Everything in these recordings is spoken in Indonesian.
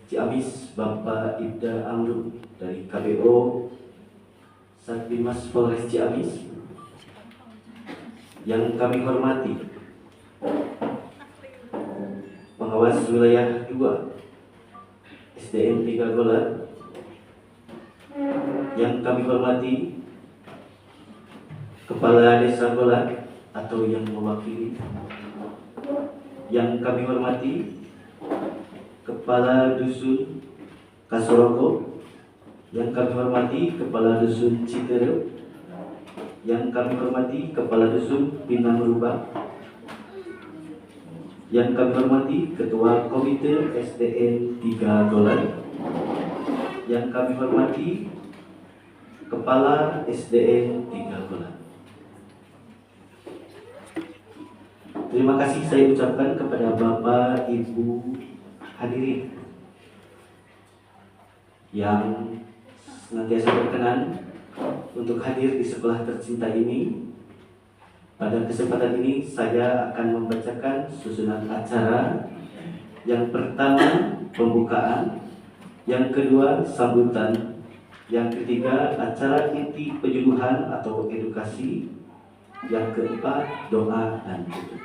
Ciamis Bapak Ibda Amru dari KPO Satdimas Polres Ciamis. Yang kami hormati Pengawas Wilayah 2 SDN 3 Golar. Yang kami hormati Kepala Desa Golar atau yang mewakili. Yang kami hormati Kepala Dusun Kasoroko. Yang kami hormati Kepala Dusun Citereu. Yang kami hormati Kepala Dusun Pinang Rubah. Yang kami hormati Ketua Komite SDN 3 Golar. Yang kami hormati Kepala SDN 3 Golar. Terima kasih saya ucapkan kepada Bapak Ibu hadirin yang senantiasa berkenan untuk hadir di sekolah tercinta ini. Pada kesempatan ini saya akan membacakan susunan acara. Yang pertama pembukaan, yang kedua sambutan, yang ketiga acara inti penyuluhan atau edukasi, yang keempat doa dan tutup.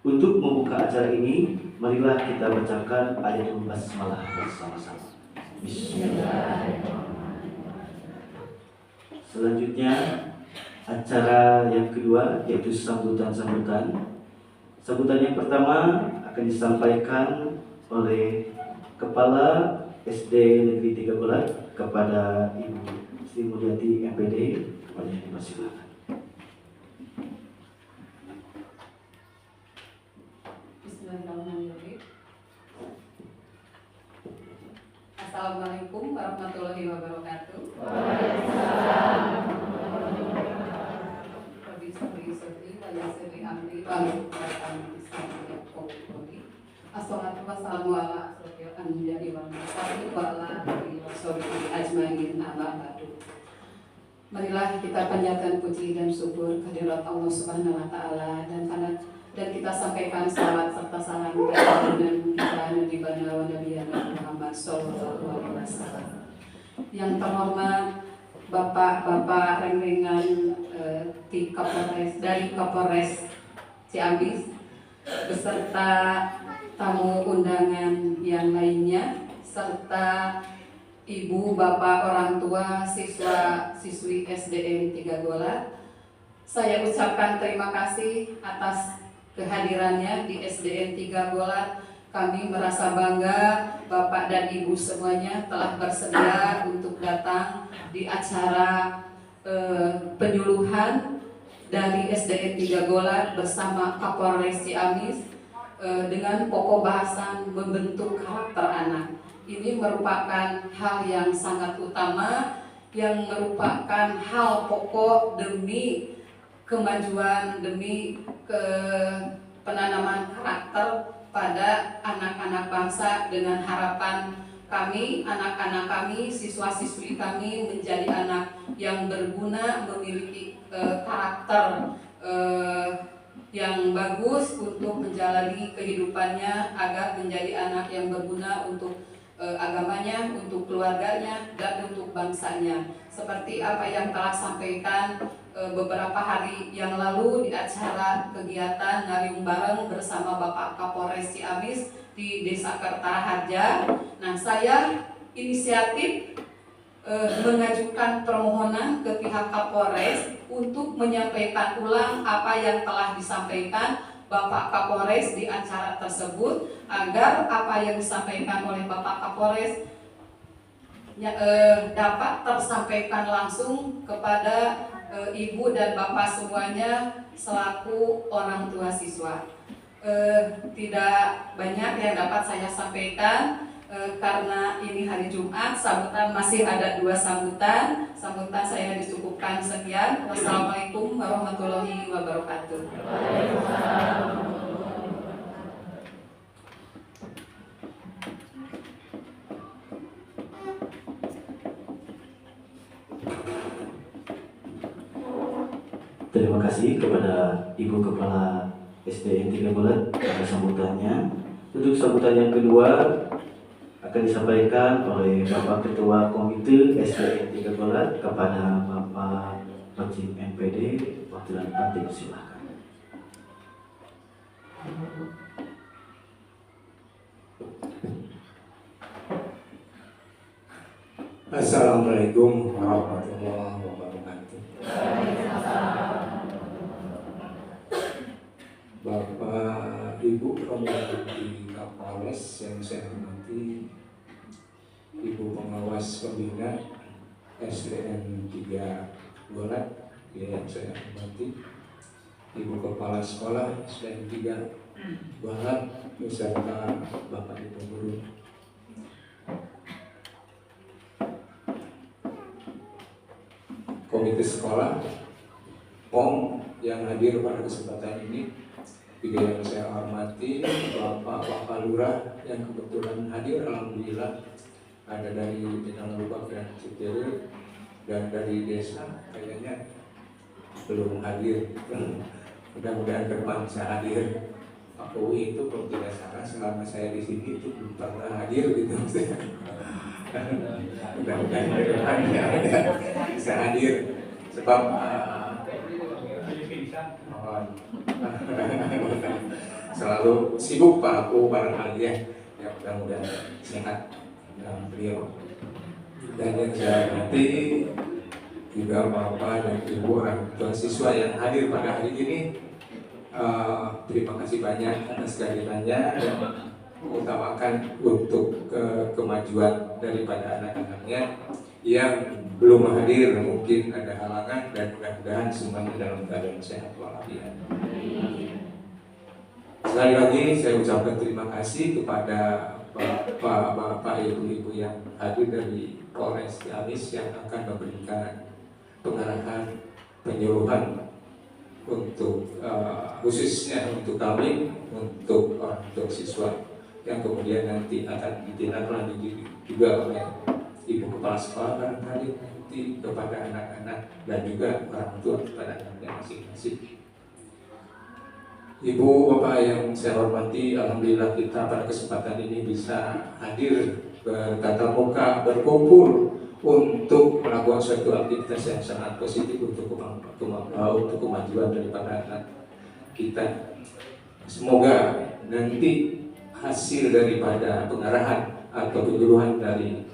Untuk membuka acara ini, marilah kita bacakan ayatul basmalah bersama-sama. Bismillahirrahmanirrahim. Selanjutnya acara yang kedua yaitu sambutan-sambutan. Sambutan yang pertama akan disampaikan oleh Kepala SD Negeri 3 Golar kepada Ibu Sri Mulyati MPD. Kepada dipersilakan. Bismillahirrahmanirrahim. Assalamualaikum warahmatullahi wabarakatuh. Waalaikumsalam. Assalatu wassalamu ala asrofil anbiya'i wal mursalin wa ala alihi washabihi ajmain amma ba'du. Marilah kita panjatkan puji dan syukur kehadirat Allah Subhanahu wa taala dan kita sampaikan salawat serta salam kepada kita Nabi Bana wa Nabiyana Muhammad sallallahu alaihi wasallam. Yang terhormat Bapak-bapak rengrengan dari Kapolres Ciamis beserta tamu undangan yang lainnya serta ibu, bapak, orang tua, siswa, siswi SDN 3 Golar. Saya ucapkan terima kasih atas kehadirannya di SDN 3 Golar. Kami merasa bangga bapak dan ibu semuanya telah bersedia untuk datang di acara penyuluhan dari SDN 3 Golar bersama Kapolres Ciamis dengan pokok bahasan membentuk karakter anak. Ini merupakan hal yang sangat utama, yang merupakan hal pokok demi kemajuan, demi penanaman karakter pada anak-anak bangsa, dengan harapan kami, anak-anak kami, siswa-siswi kami menjadi anak yang berguna, memiliki karakter yang bagus untuk menjalani kehidupannya agar menjadi anak yang berguna untuk agamanya, untuk keluarganya, dan untuk bangsanya. Seperti apa yang telah sampaikan beberapa hari yang lalu di acara kegiatan ngariung bareng bersama Bapak Kapolres Ciamis di Desa Kertaharja. Nah, saya inisiatif mengajukan permohonan ke pihak Kapolres untuk menyampaikan ulang apa yang telah disampaikan Bapak Kapolres di acara tersebut, agar apa yang disampaikan oleh Bapak Kapolres dapat tersampaikan langsung kepada ibu dan bapak semuanya selaku orang tua siswa. Tidak banyak yang dapat saya sampaikan karena ini hari Jumat. Sambutan masih ada 2 sambutan. Sambutan saya dicukupkan sekian. Wassalamualaikum warahmatullahi wabarakatuh. Terima kasih kepada Ibu Kepala SDN 3 Golar atas sambutannya. Untuk sambutan yang kedua akan disampaikan oleh Bapak Ketua Komite SDN 3 Golat kepada Bapak Majid MPD Wakil Bupati. Silakan. Assalamualaikum warahmatullahi wabarakatuh. Bapak Ibu Komite Kapolres yang saya hormati, Ibu Pengawas Pembina SDN 3 Golat yang saya hormati, Ibu Kepala Sekolah SDN 3 Golat beserta Bapak Ibu Guru, Komite Sekolah, POM yang hadir pada kesempatan ini, juga yang saya hormati Bapak Lurah yang kebetulan hadir, alhamdulillah ada dari Bintang Lubak dan Citeru, dan dari desa kayaknya belum hadir. Mudah-mudahan ke depan bisa hadir. Pak Uwi itu kalau tidak salah selama saya di sini itu belum pernah hadir gitu. Mudah-mudahan ke depannya bisa hadir sebab selalu sibuk Pak Aku barangkali ya, mudah-mudahan sehat beliau. Dan yang saya hormati juga Bapak dan Ibu orang tua siswa yang hadir pada hari ini, terima kasih banyak atas kehadirannya dan mengutamakan untuk kemajuan daripada anak-anaknya yang belum hadir, mungkin ada halangan, dan mudah-mudahan semuanya dalam keadaan sehat walafiat. Sekali lagi saya ucapkan terima kasih kepada Bapak Ibu-Ibu yang hadir dari Polres Ciamis yang akan memberikan pengarahan, penyuluhan untuk khususnya untuk kami, untuk orang tua siswa yang kemudian nanti akan ditindaklanjuti juga oleh Ibu Kepala Sekolah barangkali nanti kepada anak-anak dan juga orang tua kepada anaknya masing-masing. Ibu Bapak yang saya hormati, alhamdulillah kita pada kesempatan ini bisa hadir bertatap muka, berkumpul untuk melakukan suatu aktivitas yang sangat positif untuk kemajuan daripada anak kita. Semoga nanti hasil daripada pengarahan atau penyuluhan dari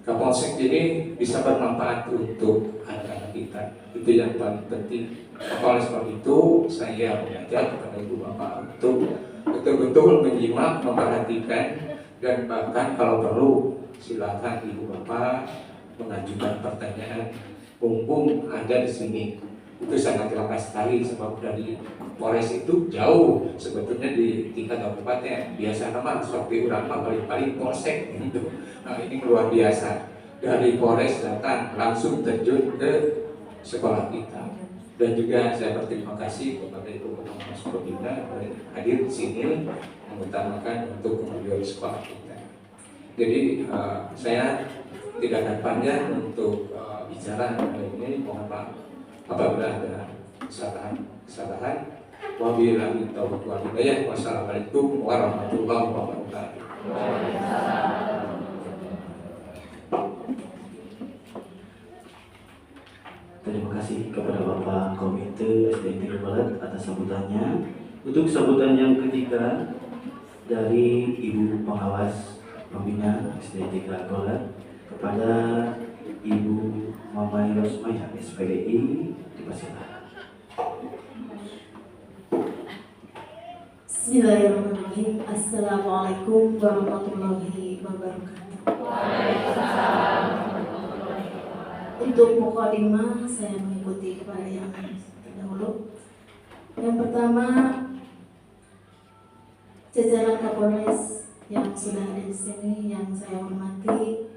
Kapolsek ini bisa bermanfaat untuk anak-anak kita. Itu yang paling penting. Oleh sebab itu saya mengajak kepada Ibu Bapak untuk betul-betul menyimak, memperhatikan, dan bahkan kalau perlu silakan Ibu Bapak mengajukan pertanyaan mumpung ada di sini. Itu sangat langka sekali sebab dari Polres itu jauh sebetulnya di tingkat kabupaten. Biasa nama seperti orang paling polsek gitu. Nah, ini luar biasa. Dari Polres datang langsung terjun ke sekolah kita. Dan juga saya berterima kasih kepada Ibu Pengawas Pembina hadir di sini mengutamakan untuk kemajuan sekolah kita. Jadi saya tidak akan panjang untuk bicara hari ini. Mohon maaf apabila ada kesalahan. Wabillahi taufiq wal hidayah. Wassalamualaikum warahmatullahi wabarakatuh. Terima kasih kepada Bapak Komite SDN 3 Golat atas sambutannya. Untuk sambutan yang ketiga dari Ibu Pengawas Pembina SDN 3 Golat kepada Ibu Mamai Rosmaya SPDI, dipersilakan. Bismillahirrahmanirrahim. Assalamualaikum warahmatullahi wabarakatuh. Untuk mukadimah saya mengikuti kepada yang terdahulu. Yang pertama, jajaran Kapolres yang sudah ada di sini yang saya hormati,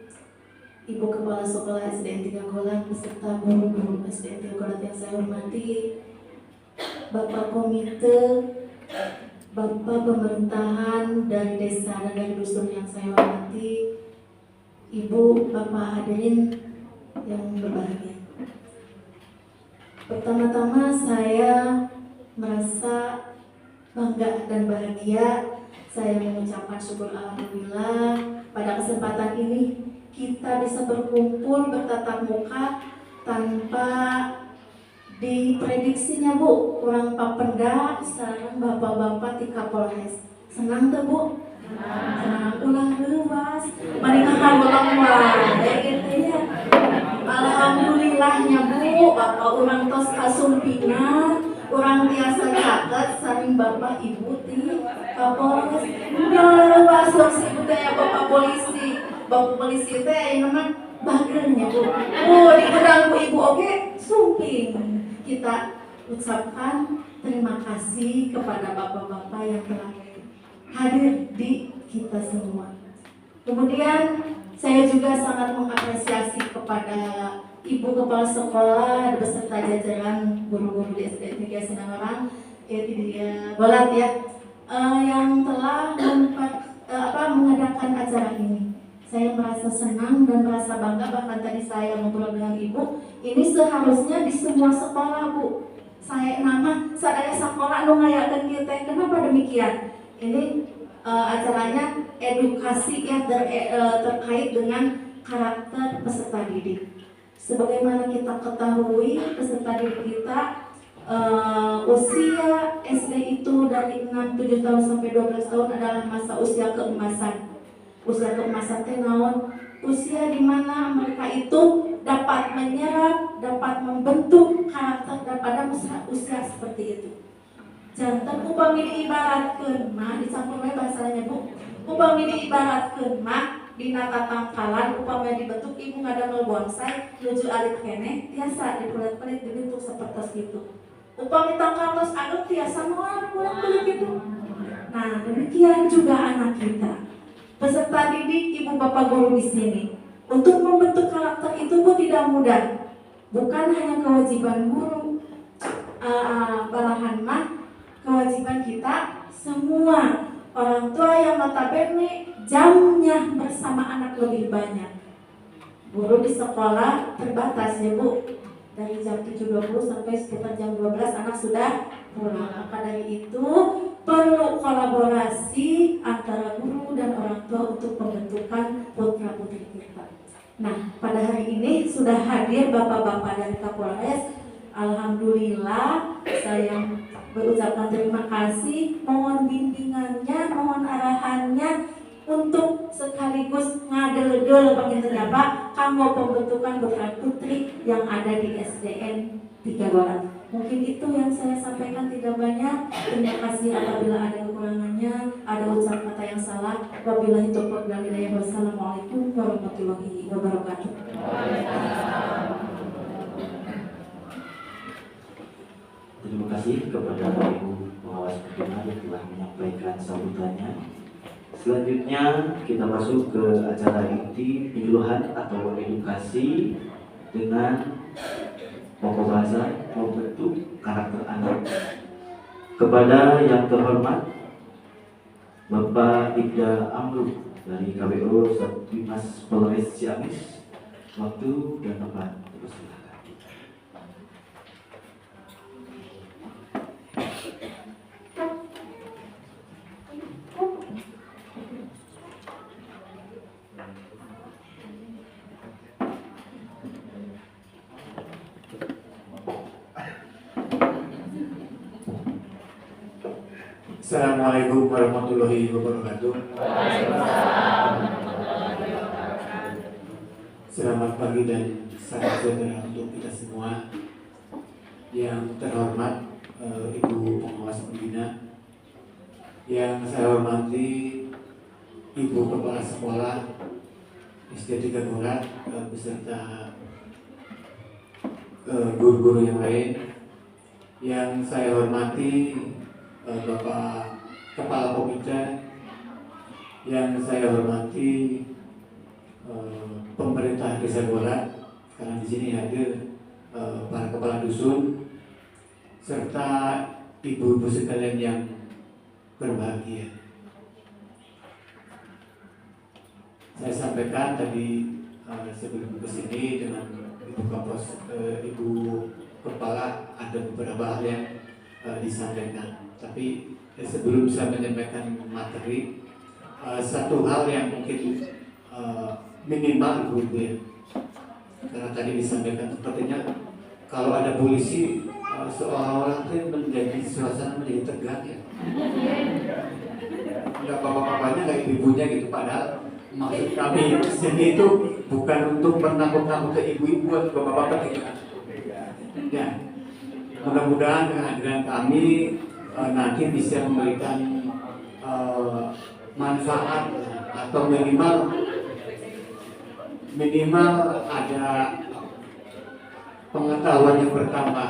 Ibu Kepala Sekolah SDN 3 Golat beserta guru-guru SDN 3 Golat yang saya hormati, Bapak Komite, Bapak Pemerintahan dari desa dan dari dusun yang saya hormati, Ibu, Bapak hadirin yang berbahagia. Pertama-tama saya merasa bangga dan bahagia Saya mengucapkan syukur alhamdulillah pada kesempatan ini kita bisa berkumpul bertatap muka tanpa diprediksinya Bu. Kurang papenda sekarang bapak-bapak di Kapolres. Senang tuh Bu? Senang ulah luas. Menikahkan ulang gitu ya. Alhamdulillahnya Bu, bapak orang tos kasumpina, orang biasa catat saring bapak ibu ti Kapolres. Udah masuk si budaya bapak polisi. Bapak polisi teh yang nama bagernya Bu. Oh, di gedang Bu ibu oke, sumping. Kita ucapkan terima kasih kepada bapak-bapak yang telah hadir di kita semua. Kemudian saya juga sangat mengapresiasi kepada Ibu Kepala Sekolah beserta jajaran guru-guru di SD 3 Sinangarang, Golat ya, yang telah mengadakan acara ini. Saya merasa senang dan merasa bangga, bahkan tadi saya ngobrol dengan Ibu, ini seharusnya di semua sekolah Bu. Saya nama sadaya sekolah nu ngayakeun kieu teh. Kenapa demikian? Ini acaranya edukasi ya terkait dengan karakter peserta didik. Sebagaimana kita ketahui, peserta didik kita usia SD itu dari 6-7 tahun sampai 12 tahun adalah masa usia keemasan. Usia keemasan teh naon? Usia di mana mereka itu dapat menyerap, dapat membentuk karakter pada usia seperti itu. Jantan upami diibaratkeun mah dicampur we bahasanya Bu. Upami diibaratkeun mah dina tatangkalan upami dibentuk ibu ngadamel bonsai nuju alit keneh tiasa dipelet-pelet dibentuk seperti itu. Upami tangkalos aduk tiasa moal kulit gitu. Nah, demikian juga anak kita. Peserta didik ibu bapak guru di sini. Untuk membentuk karakter itu Bu tidak mudah. Bukan hanya kewajiban guru, balahan mah kewajiban kita semua orang tua yang notabene jamnya bersama anak lebih banyak. Guru di sekolah terbatas ya Bu, dari jam 7.20 sampai sekitar jam 12 anak sudah pulang. Maka dari itu perlu kolaborasi antara guru dan orang tua untuk pembentukan putra putri kita. Nah, pada hari ini sudah hadir bapak-bapak dari Kapolres. Alhamdulillah saya berucapkan terima kasih, mohon bimbingannya, mohon arahannya untuk sekaligus ngadel-del pangintennya Pak kanggo pembentukan putra putri yang ada di SDN 3 Golat. Mungkin itu yang saya sampaikan, tidak banyak. Terima kasih apabila ada kekurangannya, ada ucapan kata yang salah. Wabillahi taufiq wal hidayah. Wassalamualaikum warahmatullahi wabarakatuh. Terima kasih kepada Ibu Pengawas Pembina yang telah menyampaikan sambutannya. Selanjutnya kita masuk ke acara inti penyuluhan atau edukasi dengan pokok bahasa membentuk karakter anak. Kepada yang terhormat Bapak Ibda Amrul dari KWO Satwimas Polres Ciamis, waktu dan tempat dipersilakan. Assalamualaikum warahmatullahi wabarakatuh. Selamat pagi dan salam sejahtera untuk kita semua. Yang terhormat Ibu Pengawas Pembina, yang saya hormati Ibu Kepala Sekolah SD 3 Golat beserta guru-guru yang lain, yang saya hormati Bapak Kepala Komite, yang saya hormati pemerintah Desa Golat, karena di sini hadir para kepala dusun serta ibu-ibu sekalian yang berbahagia. Saya sampaikan tadi sebelum kesini dengan Ibu Kepala ada beberapa hal yang disampaikan. Tapi sebelum saya menyampaikan materi, satu hal yang mungkin minimal ibu ya, karena tadi disampaikan sepertinya kalau ada polisi seolah-olah itu menjadi suasana menjadi tegang ya. Nggak bapak-bapaknya nggak ibu-ibunya gitu, padahal maksud kami sini itu bukan untuk menakut-nakut ke ibu-ibu atau bapak-bapak gitu. Ya, mudah-mudahan kehadiran kami nanti bisa memberikan manfaat atau minimal ada pengetahuan yang bertambah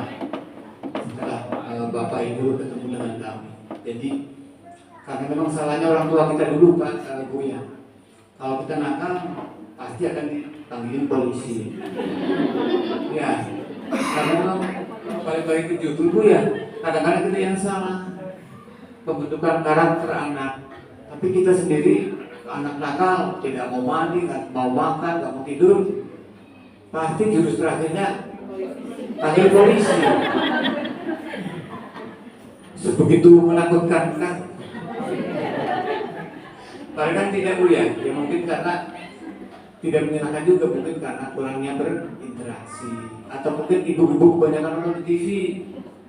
setelah Bapak Ibu ketemu dengan kami. Jadi karena memang salahnya orang tua kita dulu Pak, Bu ya. Kalau kita nakal pasti akan dipanggilin polisi. Ya, karena memang balik-balik ke judul Bu ya. Kadang-kadang kita yang salah pembentukan karakter anak, tapi kita sendiri anak nakal tidak mau mandi, nggak mau makan, nggak mau tidur, pasti jurus terakhirnya panggil polisi. Sebegitu menakutkan kan? Padahal tidak Bu ya, ya mungkin karena tidak menyenangkan juga, mungkin karena kurangnya berinteraksi, atau mungkin ibu-ibu kebanyakan nonton TV.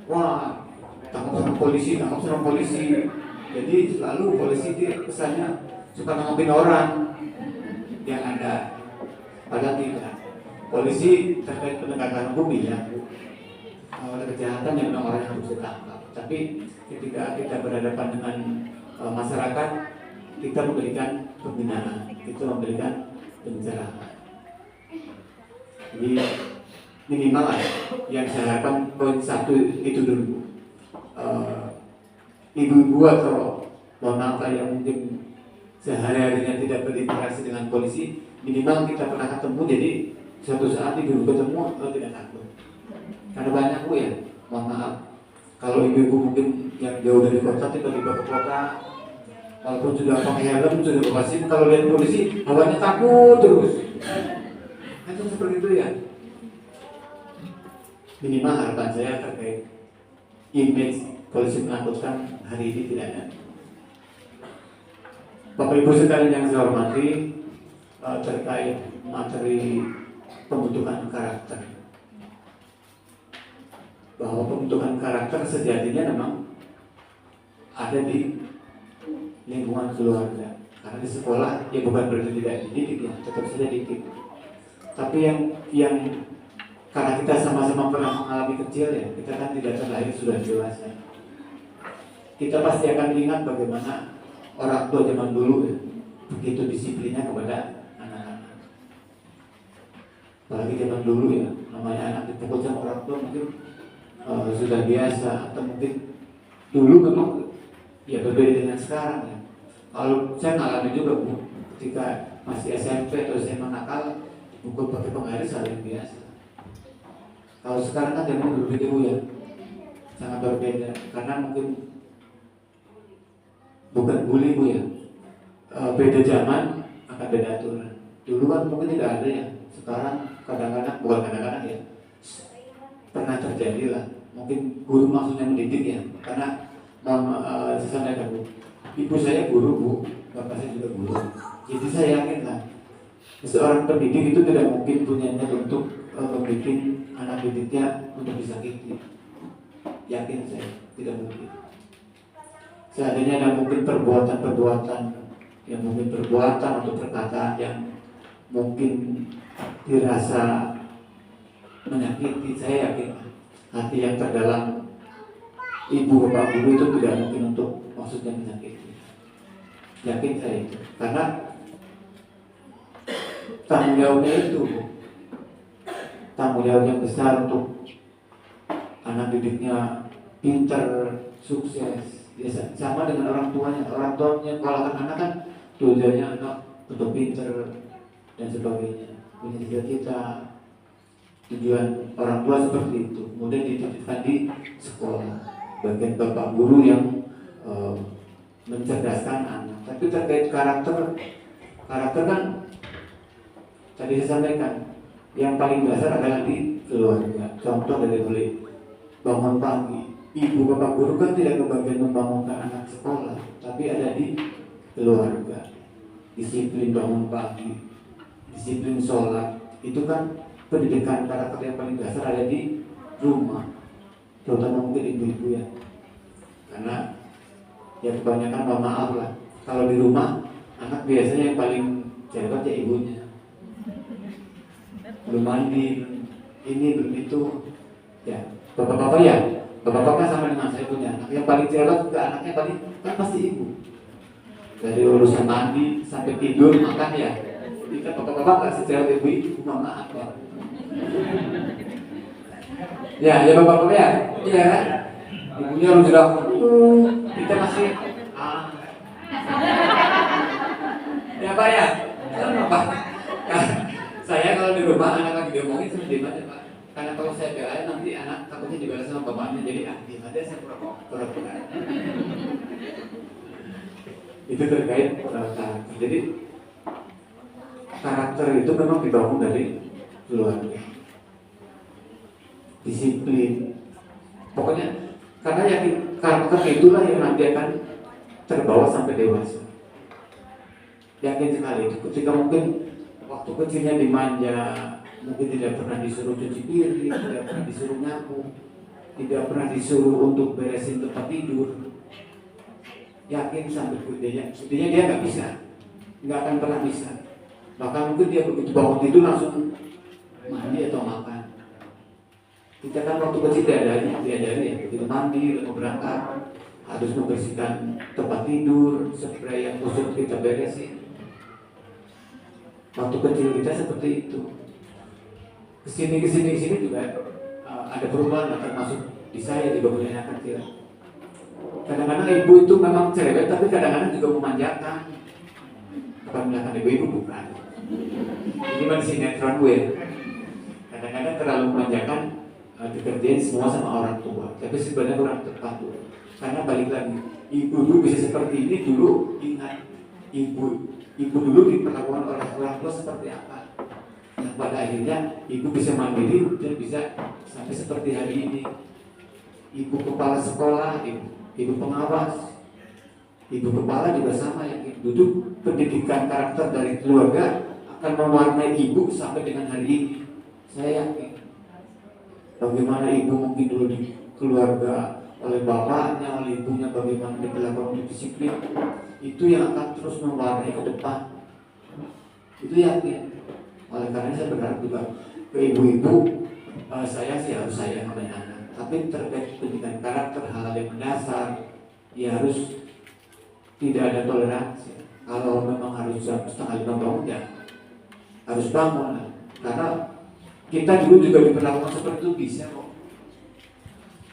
Wah, takut sama polisi, takut sama polisi. Jadi selalu polisi itu kesannya suka nanggepin orang yang ada. Padahal tidak. Polisi terkait penegakan hukum ya. Kalau ada kejahatan yang memang orang harus ditangkap. Tapi ketika kita berhadapan dengan masyarakat, kita memberikan pembinaan, kita memberikan pencerahan. Jadi minimal lah yang saya harapkan poin satu itu dulu. Ibu-ibu atau nona yang mungkin sehari-harinya tidak berinteraksi dengan polisi, minimal kita pernah ketemu, jadi suatu saat ibu ketemu tidak takut. Karena banyak Bu ya, mohon maaf, kalau ibu-ibu mungkin yang jauh dari kota tiba-tiba ke kota, walaupun sudah pakai helm, sudah berpasin, kalau lihat polisi hawanya takut terus. Itu seperti itu ya. Minimal harapan saya terkait image polisi menakutkan hari ini tidak ada. Bapak Ibu sekalian yang saya hormati, terkait materi pembentukan karakter, bahwa pembentukan karakter sejatinya memang ada di lingkungan keluarga. Karena di sekolah ya bukan berarti tidak dididik ya, tetap saja dididik. Tapi yang karena kita sama-sama pernah mengalami kecil ya, kita kan tidak terlahir sudah dewasa. Kita pasti akan ingat bagaimana orang tua zaman dulu ya, begitu disiplinnya kepada anak-anak. Apalagi zaman dulu ya, namanya anak dipukul sama orang tua mungkin sudah biasa, atau mungkin dulu memang ya berbeda dengan sekarang ya. Kalau saya ngalami juga Bu, ketika masih SMP atau SMA nakal, dipukul pakai penggaris hal yang biasa. Kalau sekarang kan zaman berbeda Bu ya, sangat berbeda, karena mungkin bukan bully Bu ya, beda zaman akan beda aturan. Dulu kan mungkin tidak ada ya, sekarang kadang-kadang, bukan kadang-kadang ya, pernah terjadi lah. Mungkin guru maksudnya mendidik ya, karena saya sampaikan Bu, ibu saya guru Bu, bapak saya juga guru. Jadi saya yakin lah, seorang pendidik itu tidak mungkin punya niat untuk membuat anak didiknya untuk disakiti. Yakin saya, tidak mungkin. Seandainya ada mungkin perbuatan-perbuatan yang mungkin perbuatan atau perkataan yang mungkin dirasa menyakiti, saya yakin hati yang terdalam ibu bapak guru itu tidak mungkin untuk maksudnya menyakiti. Yakin saya itu, karena tanggung jawabnya itu, tanggung jawab yang besar untuk anak didiknya pintar, sukses. Biasa sama dengan orang tuanya kalau anak kan tujuannya anak untuk pintar dan sebagainya, punya cita-cita. Tujuan orang tua seperti itu, kemudian dititipkan di sekolah, bagian bapak guru yang mencerdaskan anak. Tapi terkait karakter kan tadi saya sampaikan, yang paling dasar adalah di keluarga. Contoh dari mulai bangun pagi, ibu bapak guru kan tidak kebagian membangunkan anak sekolah, tapi ada di keluarga. Disiplin bangun pagi, disiplin sholat, itu kan pendidikan karakter yang paling dasar ada di rumah, terutama mungkin ibu-ibu ya. Karena ya kebanyakan mohon maaf lah, kalau di rumah anak biasanya yang paling cerewet ya ibunya. Belum mandi, ini belum itu, ya bapak-bapak ya. Bapak-bapak sama dengan saya punya anak yang paling cerewet juga anaknya paling kan pasti ibu. Dari urusan mandi sampai tidur makan ya. Jadi kan bapak-bapak nggak secerewet ibu, mohon maaf ya. Ya bapak-bapak ya, iya kan? Ibunya harus sudah, kita masih ya pak ya, kenapa? Saya kalau di rumah anak lagi diomongin saya diam aja pak. Karena kalau saya belain nanti anak takutnya dibalas sama bapaknya, jadi diam aja saya pura-pura. Itu terkait karakter. Jadi karakter itu memang dibangun dari keluarga. Disiplin. Pokoknya karena yakin karakter itulah yang nanti akan terbawa sampai dewasa. Yakin sekali itu. Ketika mungkin waktu kecilnya dimanja, mungkin tidak pernah disuruh cuci piring, tidak pernah disuruh nyapu, tidak pernah disuruh untuk beresin tempat tidur. Yakin sampai gedenya dia nggak bisa, nggak akan pernah bisa. Bahkan mungkin dia begitu bangun tidur langsung mandi atau makan. Kita kan waktu kecil diajari ya, begitu mandi, mau berangkat harus membersihkan tempat tidur, spray yang khusus kita beresin. Waktu kecil kita seperti itu. Kesini juga ada perubahan, termasuk di saya juga punya anak kecil. Kadang-kadang ibu itu memang cerewet, tapi kadang-kadang juga memanjakan. Bukan menyalahkan ibu bukan. Ini masih sinetron gue. Kadang-kadang terlalu memanjakan, dikerjain semua sama orang tua. Tapi sebenarnya kurang tepat tuh. Karena balik lagi, ibu dulu bisa seperti ini dulu, ingat ibu dulu diperlakukan oleh orang tua seperti apa. Yang pada akhirnya ibu bisa mandiri dan bisa sampai seperti hari ini. Ibu kepala sekolah, ibu pengawas, ibu kepala juga sama yang duduk. Pendidikan karakter dari keluarga akan mewarnai ibu sampai dengan hari ini. Saya yakin bagaimana ibu mungkin dulu di keluarga oleh bapaknya, oleh ibunya, bagaimana diperlakukan disiplin, itu yang akan terus mewarnai ke depan. Itu yakin. Oleh karena saya berharap juga ke ibu-ibu, saya sih harus sayang sama anak. Tapi terkait pendidikan karakter, hal-hal yang mendasar, ya harus tidak ada toleransi. Kalau memang harus jam 4:30 bangun ya harus bangun. Karena kita dulu juga diperlakukan seperti itu bisa kok.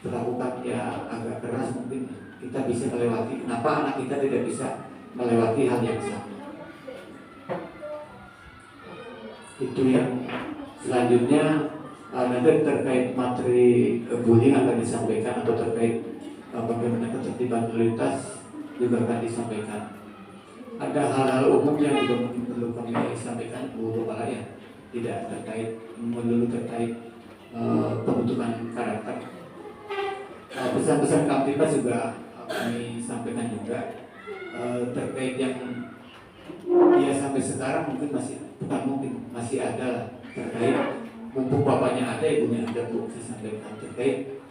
Perlakukan ya agak keras mungkin kita bisa melewati. Kenapa anak kita tidak bisa melewati hal yang sama? Itu yang selanjutnya nanti terkait materi bullying akan disampaikan, atau terkait bagaimana ketertiban lalu lintas juga akan disampaikan. Ada hal-hal umum yang juga mungkin perlu kami sampaikan Bu Kepala ya, tidak terkait melulu terkait pembentukan karakter. Pesan-pesan Kamtibmas juga kami sampaikan juga terkait yang ya sampai sekarang mungkin masih ada terkait mumpung bapaknya ada, ibunya ada, Bu, saya sampaikan terkait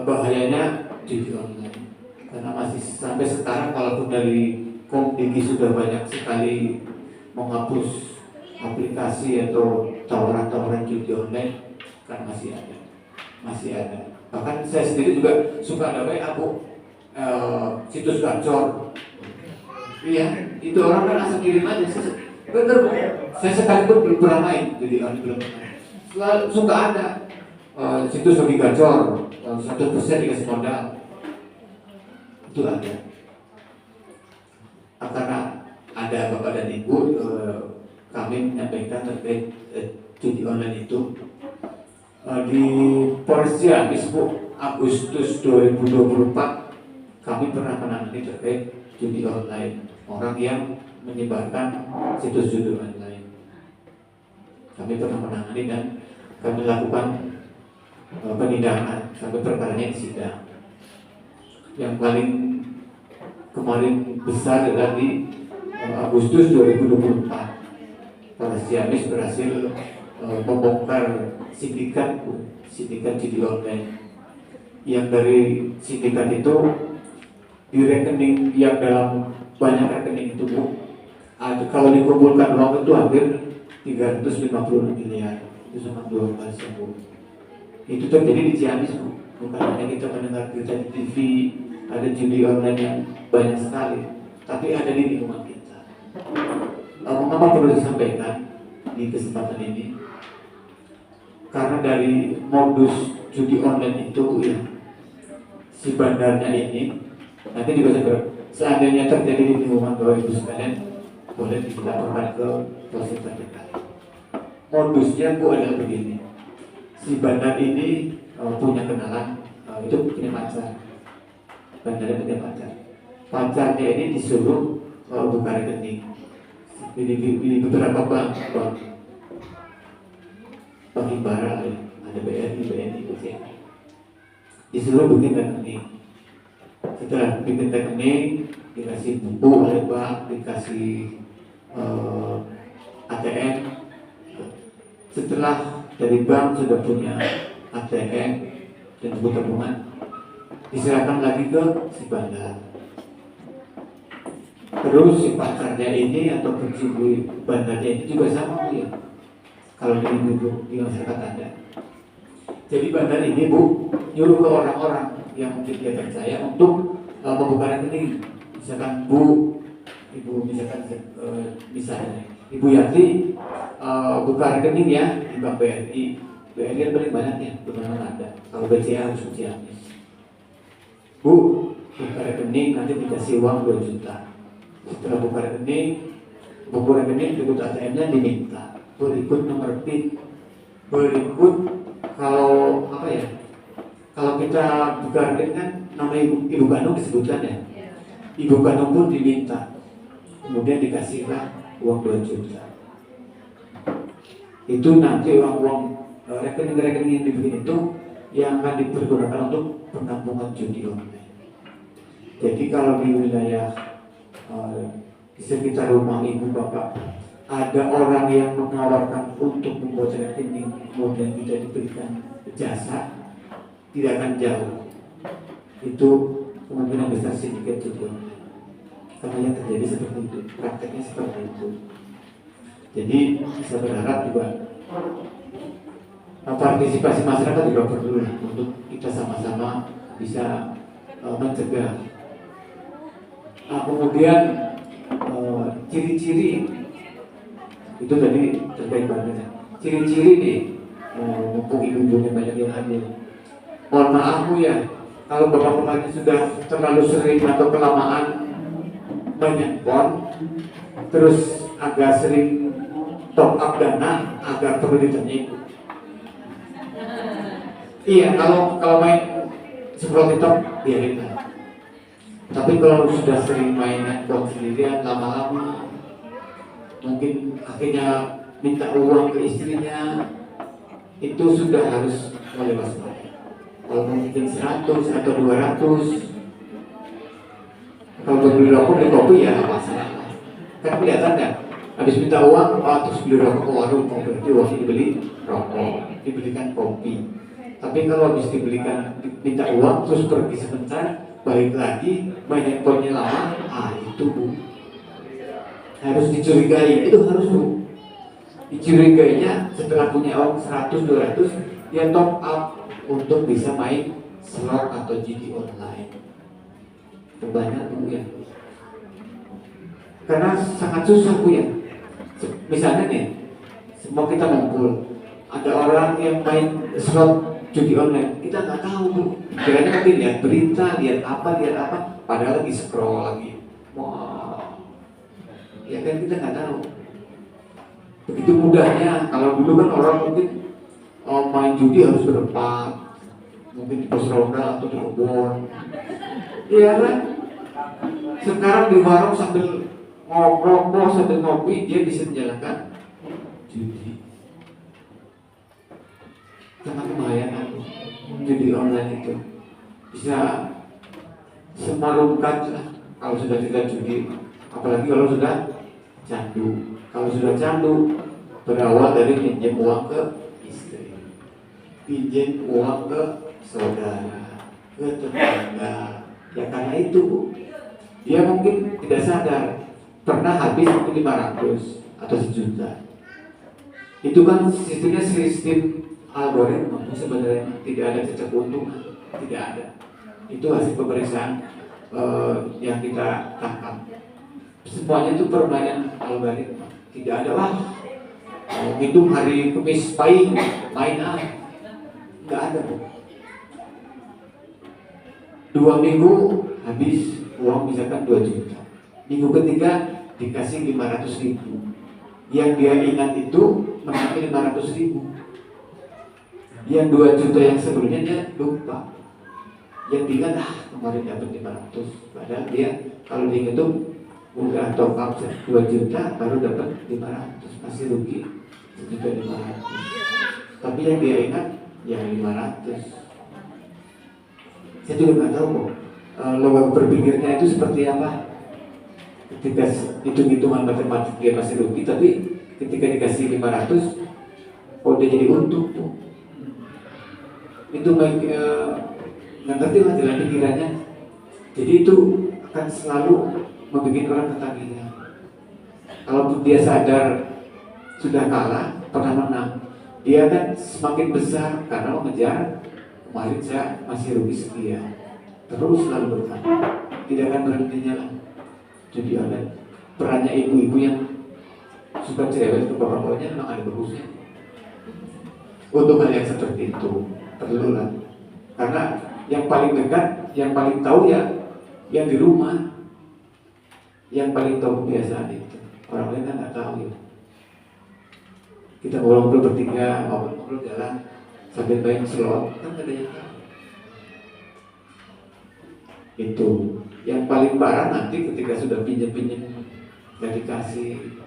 bahayanya judi online. Karena masih sampai sekarang walaupun dari Komdigi sudah banyak sekali menghapus aplikasi atau tawaran-tawaran judi online, kan masih ada. Bahkan saya sendiri juga suka ada WA, Bu, situs gacor. Iya, itu orang kan asal kirim aja. Bener, Bu. Saya sekalipun belum pernah main, jadi belum pernah. Suka ada situs lagi gacor, 1% dikasih modal. Itu ada. Karena ada Bapak dan Ibu, kami menyampaikan terkait judi online itu di Polres Ciamis, Bu, Agustus 2024 kami pernah menangani terkait judi online, orang yang menyebarkan situs judi online. Kami pernah menangani dan kami lakukan penindakan sampai perkaranya disidang. Yang paling kemarin besar adalah di Agustus 2024. Para Ciamis berhasil membongkar sindikat judi online. Yang dari sindikat itu di rekening yang dalam banyak rekening itu Bu, kalau dikumpulkan uang itu hampir 350 miliar. Itu sangat luar biasa Bu. Itu terjadi di Ciamis Bu. Bukan hanya kita mendengar berita di TV ada judi online yang banyak sekali, tapi ada di lingkungan kita. Mengapa perlu disampaikan di kesempatan ini? Karena dari modus judi online itu ya, si bandarnya ini nanti juga seandainya terjadi di lingkungan Bapak Ibu sekalian, boleh dilaporkan ke polsek terdekat. Modusnya Bu adalah begini: si bandar ini punya kenalan, itu punya pacar, bandarnya punya pacar. Pacarnya ini disuruh buka rekening di beberapa bank himbara, ada BRI, BNI, BCA. Disuruh bikin rekening. Setelah bikin rekening, dikasih buku oleh bank, dikasih ATM. Setelah dari bank sudah punya ATM dan buku tabungan, diserahkan lagi ke si bandar. Terus si pacarnya ini atau si bandarnya ini juga sama ya. Kalau di masyarakat ada. Jadi bandar ini Bu nyuruh ke orang-orang yang mungkin dia percaya untuk membuka rekening. Misalkan Ibu misalnya Ibu Yati buka rekening ya di Bank BRI. BRI yang paling banyak ya, benar-benar ada. Kalau BCA harus Ciamis. Bu, buka rekening nanti dikasih uang 2 juta. Setelah buka rekening, buku rekening berikut ATM-nya diminta. Berikut nomor PIN, berikut kalau apa ya? Kalau kita buka rekening kan nama Ibu Kandung disebutkan ya. Ibu Kandung pun diminta. Kemudian dikasihlah uang 2 juta. Itu nanti uang rekening-rekening yang dibikin itu yang akan dipergunakan untuk penampungan judi online. Jadi kalau di wilayah di sekitar rumah Ibu Bapak ada orang yang menawarkan untuk membuat rekening kemudian tidak diberikan jasa, tidak akan jauh. Itu kemungkinan besar sindikat judi online. Karena yang terjadi seperti itu, prakteknya seperti itu. Jadi saya berharap juga partisipasi masyarakat juga perlu untuk kita sama-sama bisa mencegah. Kemudian ciri-ciri itu tadi terkait banget. Ciri-ciri nih, mumpung ibu-ibunya banyak yang hadir. Mohon maaf Bu ya, kalau bapak-bapaknya sudah terlalu sering atau kelamaan banyak pon, terus agak sering top up dana, agak perlu ditanya Ibu. Iya, kalau main seperti top biarin lah. Tapi kalau sudah sering main handphone sendirian lama-lama, mungkin akhirnya minta uang ke istrinya, itu sudah harus mulai waspada. Kalau mungkin 100 atau 200, kalau beli rokok beli kopi ya apa masalah. Kan kelihatan kan, habis minta uang, terus beli rokok ke warung, berarti uangnya dibeli rokok, dibelikan kopi. Tapi kalau habis minta uang terus pergi sebentar, balik lagi, banyak poinnya lama, itu Bu harus dicurigai, itu harus Bu dicurigainya. Setelah punya uang 100-200, dia top up untuk bisa main slot atau judi online. Terbanyak Bu ya, karena sangat susah Bu ya. Misalnya nih, semua kita ngumpul, ada orang yang main slot judi online, kita nggak tahu Bu. Kiranya mungkin lihat berita, lihat apa, padahal lagi scroll lagi. Wah, ya kan kita nggak tahu. Begitu mudahnya. Kalau dulu kan orang mungkin main judi harus berempat, mungkin di pos ronda atau di kebun. Iya kan? Sekarang di warung sambil ngobrol, sambil ngopi, dia bisa menjalankan judi. Sangat membahayakan judi online itu, bisa semarumkan lah kalau sudah tidak judi, apalagi kalau sudah candu. Kalau sudah candu, berawal dari pinjam uang ke istri, pinjam uang ke saudara, ke tetangga. Ya karena itu dia mungkin tidak sadar pernah habis mungkin 500 atau 1 juta. Itu kan sistemnya sistem algoritma, sebenarnya tidak ada cecak untung, tidak ada. Itu hasil pemeriksaan yang kita tangkap. Semuanya itu permainan algoritma, tidak ada lah. Hitung hari Kamis pahing, main nggak ada. 2 minggu habis uang misalkan 2 juta. Minggu ketiga dikasih 500.000. Yang dia ingat itu mengambil 500.000. Yang 2 juta yang sebelumnya dia lupa. Yang diingat kemarin dapat 500. Padahal dia kalau dihitung udah top up 2 juta baru dapat 500, masih rugi 1.500.000. Tapi yang dia ingat yang 500. Saya juga nggak tahu kok logam berpikirnya itu seperti apa. Ketika hitung-hitungan matematik dia masih rugi, tapi ketika dikasih 500, oh dia jadi untung tuh. Itu nggak ngerti lah jalan pikirannya. Jadi itu akan selalu membuat orang ketagihan. Kalau dia sadar sudah kalah, pernah menang, dia kan semakin besar karena mengejar. Kemarin saya masih rugi sekian, terus selalu bertambah, tidak akan berhentinya lah. Jadi ada perannya ibu-ibu yang suka cewek ke bapaknya memang ada bagusnya. Untuk hal yang seperti itu perlu lah, karena yang paling dekat, yang paling tahu ya yang di rumah, yang paling tahu kebiasaan itu. Orang lain kan nggak tahu ya. Kita ngobrol bertiga, ngobrol jalan sambil main slot, kan ada yang tahu. Itu yang paling parah nanti ketika sudah pinjam-pinjam nggak dikasih,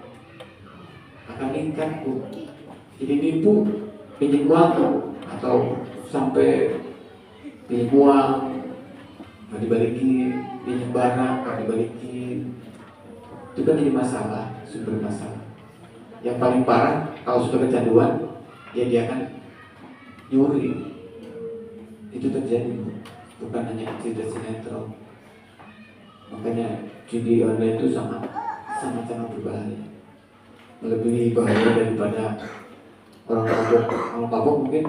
akan meningkat bu. Jadi nipu pinjam uang atau sampai pinjam uang nggak dibalikin, pinjam barang nggak dibalikin, itu kan jadi masalah, sumber masalah. Yang paling parah kalau sudah kecanduan, ya dia akan nyuri. Itu terjadi, bukan hanya cerita sinetron. Makanya judi online itu sangat berbahaya, melebihi bahaya daripada orang mabuk. Kalau mabuk mungkin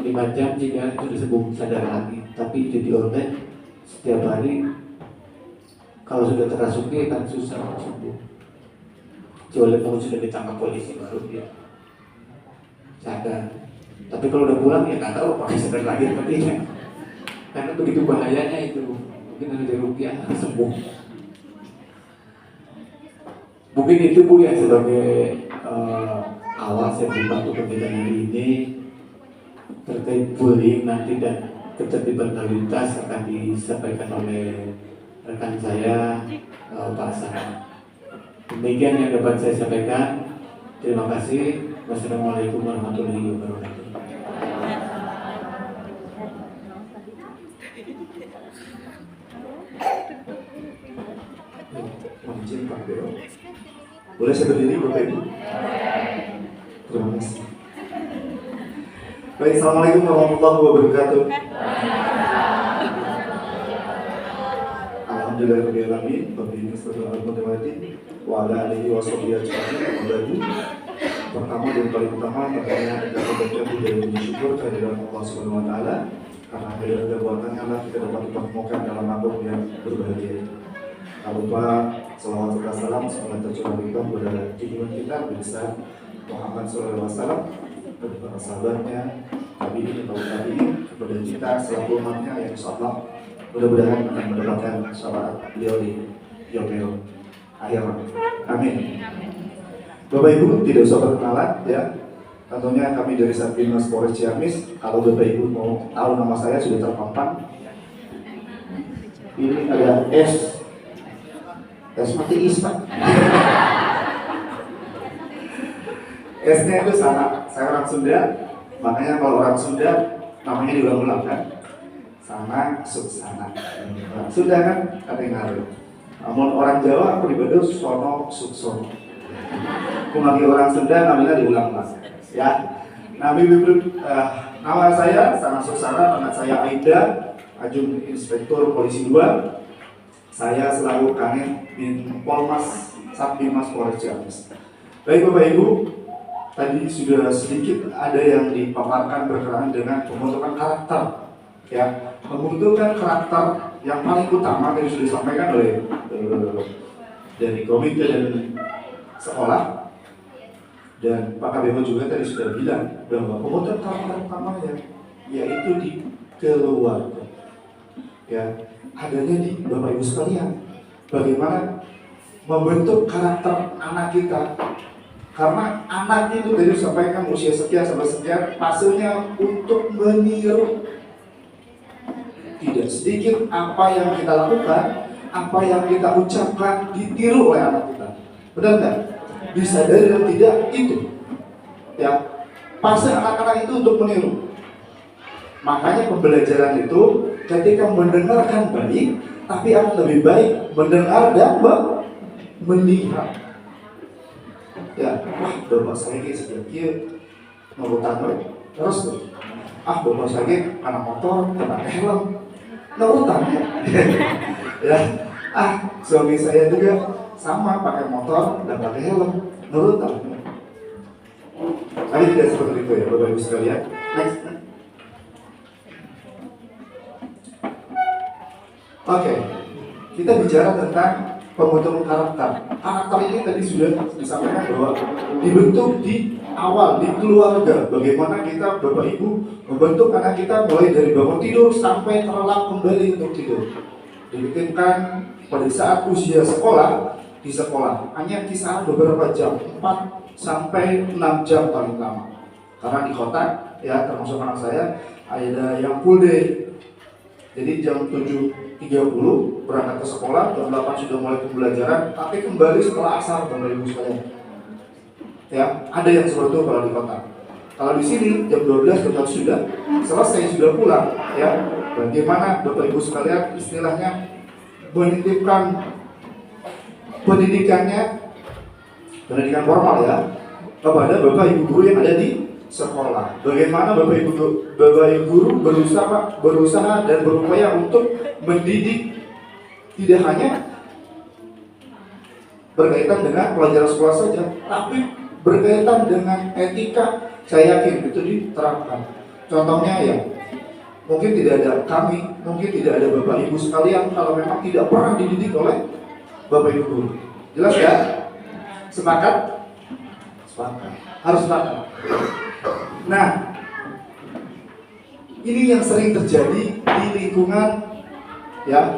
5 jam jika sudah sembuh sadar lagi, tapi judi online setiap hari kalau sudah terasuki akan susah sembuh. Kecuali kalau sudah ditangkap polisi baru dia sadar. Tapi kalau udah pulang ya nggak tahu apakah sadar lagi atau tidak. Karena begitu bahayanya itu, mungkin ada rupiah sembuh. Mungkin itu Bu ya sebagai awal saya membantu kegiatan hari ini terkait bullying nanti dan ketertiban lalu lintas akan disampaikan oleh rekan saya Pak Sarah. Demikian yang dapat saya sampaikan. Terima kasih. Wassalamualaikum warahmatullahi wabarakatuh. Izin Pak Beo. Boleh saya berdiri Bapak Ibu? Terima kasih. Baik, Assalamualaikum warahmatullahi wabarakatuh. Alhamdulillahirrahmanirrahim. Wabillahi taufiq wa ala alihi wa sahbihi ajma'in. Pertama dan paling utama tentunya kita berdoa dan bersyukur kehadiran Allah Subhanahu wa taala karena hadirat kekuatan Allah kita dapat dipertemukan dalam makhluk yang berbahagia. Tak lupa salawat serta salam semoga tercurah kepada junjungan kita besar Muhammad SAW, kepada para sahabatnya, tabi'in kepada kita selaku umatnya yang insyaallah mudah-mudahan akan mendapatkan syafaat beliau di yaumil akhir. Amin. Bapak Ibu tidak usah perkenalan ya. Tentunya kami dari Satreskrim Polres Ciamis. Kalau Bapak Ibu mau tahu nama saya sudah terpampang. Ini ada S mati Isma. S-nya itu salah. Saya orang Sunda, makanya kalau orang Sunda namanya diulang-ulang kan. sama suksana. Sudah kan ada yang ngaruh. Namun orang Jawa pribadi sono suksono. Kumagi orang Sunda namanya diulang mas. Ya. Nama saya Sana Suksana, anak saya Aida, Ajun Inspektur Polisi 2. Saya selaku Kanit Bin Polmas Satbimas Polres Ciamis. Baik Bapak Ibu, tadi sudah sedikit ada yang dipaparkan berkenaan dengan pembentukan karakter. Ya, pembentukan karakter yang paling utama tadi sudah disampaikan oleh dari komite dan sekolah. Dan Pak Kabemo juga tadi sudah bilang bahwa pembentukan karakter utamanya yaitu di keluarga. Ya, adanya di Bapak Ibu sekalian. Bagaimana membentuk karakter anak kita? Karena anak itu tadi disampaikan usia sekian sampai sekian, fasenya untuk meniru. Tidak sedikit apa yang kita lakukan, apa yang kita ucapkan ditiru oleh anak kita. Benar nggak? Disadari dan tidak itu. Ya, fase anak-anak itu untuk meniru. Makanya pembelajaran itu ketika mendengarkan baik, tapi akan lebih baik mendengar dan melihat. Ya, bapak saya ini sedikit nurutan terus tuh. Bapak saya anak motor pakai helm, nurutan. Ya, suami saya juga sama pakai motor dan pakai helm, nurutan. Tapi tidak seperti itu ya, Bapak Ibu sekalian. Next. Oke, kita bicara tentang pembentukan karakter. Karakter ini tadi sudah disampaikan bahwa dibentuk di awal, di keluarga. Bagaimana kita, Bapak Ibu, membentuk anak kita mulai dari bangun tidur sampai terlelap kembali untuk tidur. Dibikinkan pada saat usia sekolah, di sekolah hanya kisaran beberapa jam, 4 sampai 6 jam paling lama. Karena di kota, ya termasuk anak saya, ada yang full day. Jadi jam 7.30 berangkat ke sekolah, jam 8 sudah mulai pembelajaran, tapi kembali setelah asar, Bapak Ibu sekalian. Ya, ada yang seperti itu kalau di kota. Kalau di sini jam 12 tetap sudah selesai, sudah pulang. Ya, bagaimana Bapak Ibu sekalian istilahnya menitipkan pendidikan formal ya kepada Bapak Ibu guru yang ada di sekolah. Bagaimana Bapak Ibu guru berusaha dan berupaya untuk mendidik tidak hanya berkaitan dengan pelajaran sekolah saja, tapi berkaitan dengan etika. Saya yakin itu diterapkan. Contohnya ya, mungkin tidak ada kami, mungkin tidak ada Bapak Ibu sekalian kalau memang tidak pernah dididik oleh Bapak Ibu guru. Jelas ya? Sepakat? Sepakat. Harus sepakat. Nah, ini yang sering terjadi di lingkungan ya,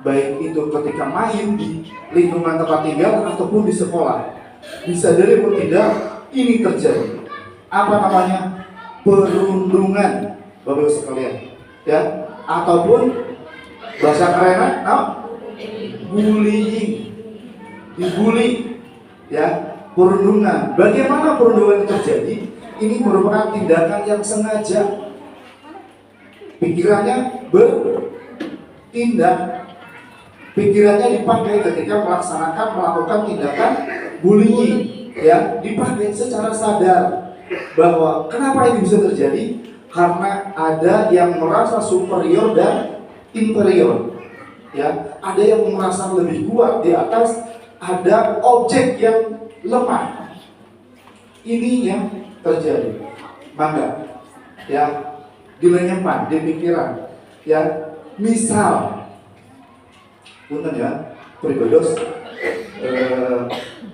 baik itu ketika main di lingkungan tempat tinggal ataupun di sekolah. Disadari pun tidak, ini terjadi. Apa namanya? Perundungan, Bapak Ibu sekalian. Ya, ataupun bahasa kerennya, bullying. Dibully, ya, perundungan. Bagaimana perundungan terjadi? Ini merupakan tindakan yang sengaja. Pikirannya bertindak, pikirannya dipakai ketika melakukan tindakan bullying, ya, dipakai secara sadar. Bahwa kenapa ini bisa terjadi? Karena ada yang merasa superior dan inferior, ya, ada yang merasa lebih kuat di atas, ada objek yang lemah. Ini yang terjadi. Maka ya, dilenyapkan di pikiran. Ya, misal punten ya, pribados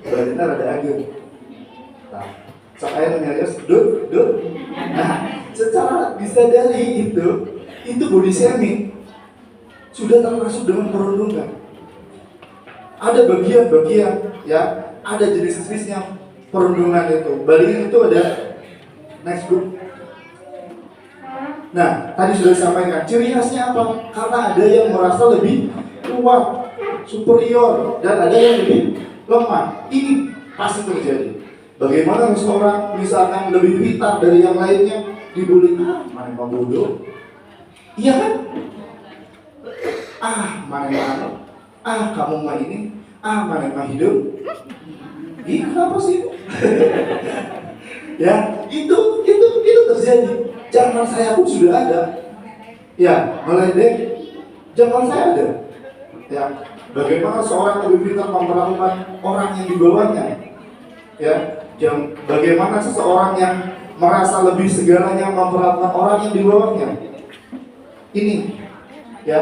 badannya rada agak. Nah, saya menyarius dud. Nah, secara disadari itu body shaming sudah termasuk dengan perundungan. Ada bagian-bagian, ya, ada jenis-jenisnya perundungan itu. Balik itu ada next group. Nah, tadi sudah disampaikan ciri khasnya apa? Karena ada yang merasa lebih kuat, superior, dan ada yang lebih lemah. Ini pasti terjadi. Bagaimana seseorang misalkan lebih pintar dari yang lainnya dibully, mana bodoh, Iya kan? Mana, kamu mah ini, mana mah hidup. Ih, kenapa sih? Ya, itu terjadi. Zaman saya pun sudah ada. Ya, meledek. Zaman saya ada. Ya, bagaimana seorang lebih pintar memperlakukan orang yang di bawahnya. Ya, bagaimana seseorang yang merasa lebih segalanya memperlakukan orang yang di bawahnya. Ini, ya,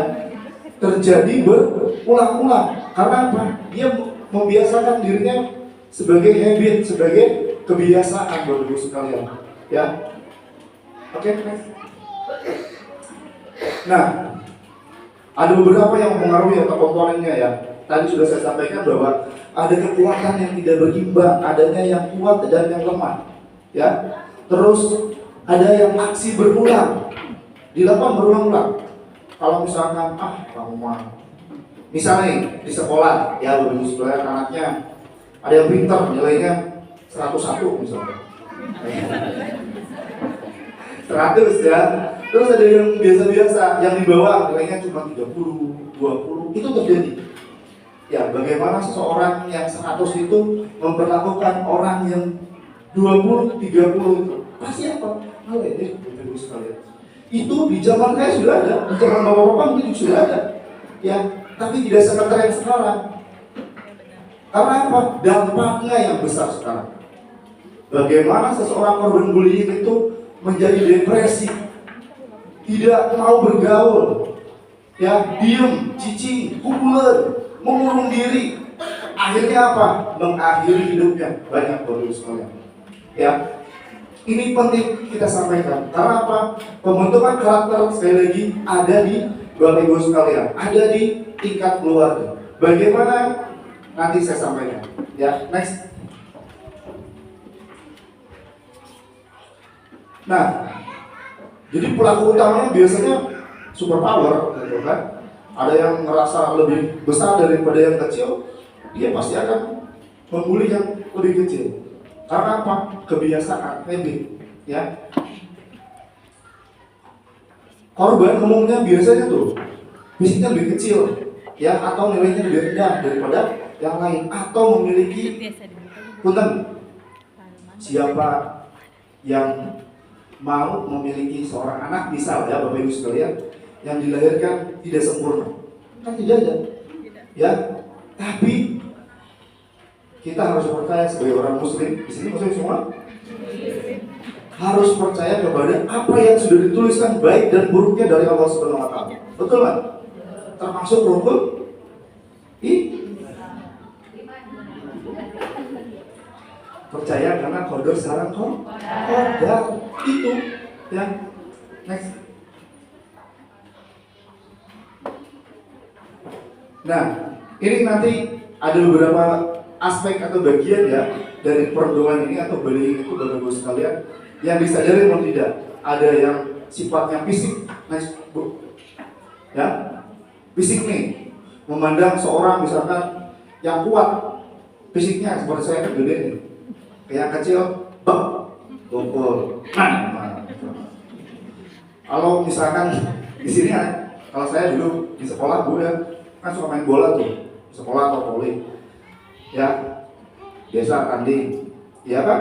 terjadi berulang-ulang. Karena apa? Dia membiasakan dirinya sebagai habit, sebagai kebiasaan, Bapak Ibu sekalian. Ya, oke, next. Nah, ada beberapa yang mempengaruhi atau komponennya ya. Tadi sudah saya sampaikan bahwa ada kekuatan yang tidak berimbang, adanya yang kuat dan yang lemah. Ya, terus ada yang aksi berulang, dilakukan berulang-ulang. Kalau misalkan, kamu mah, misalnya di sekolah, ya Bapak Ibu sekalian, anaknya ada yang pintar, nilainya 101 misalnya. 100 ya. Terus ada yang biasa-biasa, yang di bawah nilainya cuma 30, 20, itu terjadi. Ya, bagaimana seseorang yang 100 itu memperlakukan orang yang 20, 30 itu. Pasti apa? Meledek, Bapak Ibu sekalian. Itu di zaman saya sudah ada, di zaman bapak-bapak mungkin sudah ada. Ya, tapi tidak sekeren sekarang. Karena apa? Dampaknya yang besar sekarang. Bagaimana seseorang korban bullying itu menjadi depresi, tidak mau bergaul, ya, diem, cicing, pukulan, mengurung diri. Akhirnya apa? Mengakhiri hidupnya. Banyak Bapak sekalian. Ya, ini penting kita sampaikan. Karena apa? Pembentukan karakter sekali lagi ada di Bapak Ibu sekalian, ada di tingkat keluarga. Bagaimana? Nanti saya sampaikan. Ya, next. Nah, jadi pelaku utamanya biasanya super power, gitu kan? Ada yang merasa lebih besar daripada yang kecil, dia pasti akan membuli yang lebih kecil. Karena apa? Kebiasaan, habit, ya. Korban umumnya biasanya tuh fisiknya lebih kecil, ya, atau nilainya lebih rendah daripada yang lain, atau memiliki punten. Siapa yang mau memiliki seorang anak, misal ya Bapak Ibu sekalian, yang dilahirkan tidak sempurna, kan tidak ada, ya. Tapi kita harus percaya sebagai orang Muslim, di sini Muslim semua, harus percaya kepada apa yang sudah dituliskan baik dan buruknya dari Allah Subhanahu Wa Taala. Betul kan? Termasuk rukun percaya karena kodar sekarang kodar itu, ya. Next. Nah, ini nanti ada beberapa aspek atau bagian ya dari perdoman ini atau bullying itu Bapak Ibu sekalian yang disadari atau tidak. Ada yang sifatnya fisik, next Bu, ya, fisik nih, memandang seorang misalkan yang kuat fisiknya seperti saya kan gede nih, yang kecil, bokol. Kalau misalkan di sini, kalau saya dulu di sekolah Bu ya, kan suka main bola tuh, sekolah atau poli, ya, biasa tanding, ya kan,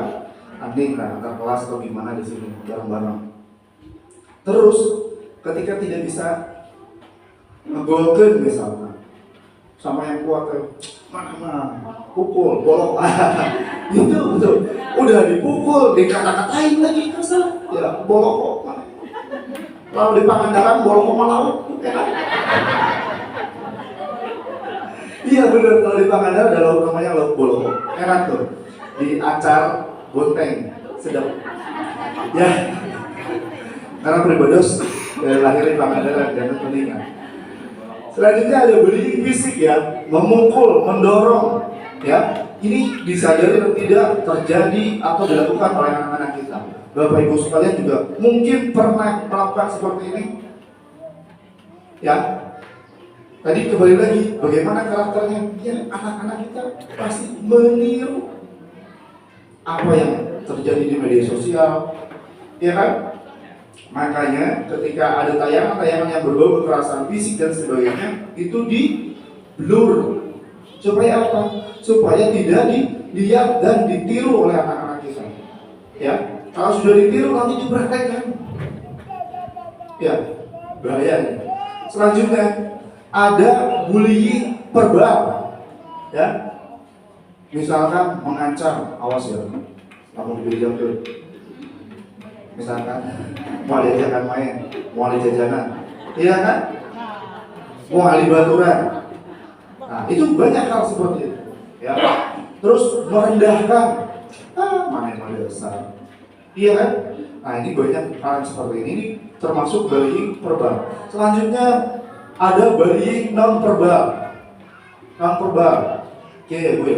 tanding lah antar kelas atau gimana di sini bareng-bareng. Terus ketika tidak bisa ngegolkan misalkan sama yang kuat, mana pukul, bolong, itu betul, udah dipukul, dikata-katain lagi kasar, ya bolong, lalu di Pangandaran bolong malau, iya benar, kalau di Pangandaran ada lauk namanya lauk bolong, enak tuh, di acar bonteng, sedap, ya, karena pribadios dari lahir di Pangandaran dan Kuningan. Selanjutnya ada bullying fisik ya, memukul, mendorong, ya. Ini disadari atau tidak terjadi atau dilakukan oleh anak-anak kita. Bapak Ibu sekalian juga mungkin pernah melakukan seperti ini, ya. Tadi kembali lagi, bagaimana karakternya? Ya, anak-anak kita pasti meniru apa yang terjadi di media sosial, ya kan? Makanya ketika ada tayangan-tayangan yang berbau kekerasan fisik dan sebagainya, itu di blur. Supaya apa? Supaya tidak dilihat dan ditiru oleh anak-anak kita. Ya, kalau sudah ditiru nanti dipraktekkan. Ya, bahaya. Selanjutnya ada bullying verbal. Ya, misalkan mengancam, awas ya, kamu diberi tuh. Misalkan mau diajakan main, mau jajanan, iya kan? Mau alih baturan. Nah, itu banyak hal seperti itu. Ya, terus merendahkan, mana besar, iya kan? Nah, ini banyak hal seperti ini termasuk bullying verbal. Selanjutnya ada bullying non verbal. Non verbal, oke gue.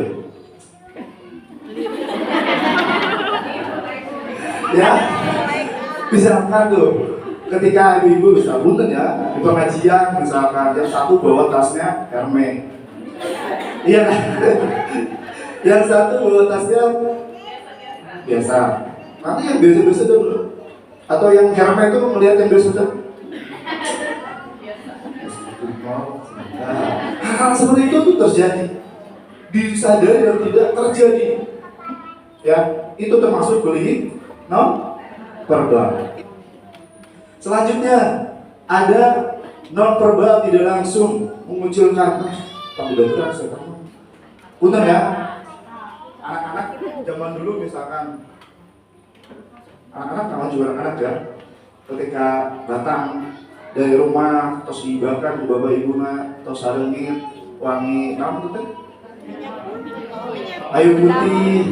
Ya, misalkan tuh, ketika ibu-ibu bisa punten ya di pengajian, misalkan yang satu bawa tasnya Hermes, iya kan? Yang satu bawa tasnya biasa. Nanti yang biasa-biasa dulu, atau yang Hermes itu melihat yang biasa-biasa. Hal seperti itu tuh terjadi, disadari dan tidak terjadi. Ya, itu termasuk bullying non verbal. Selanjutnya ada non verbal tidak langsung memunculkan tapi betul saya tahu. Punten ya. Anak-anak zaman dulu misalkan anak-anak nama juga anak ya. Ketika datang dari rumah terus dibakar di bapak ibunya terus sarengin wangi nama itu ayu putih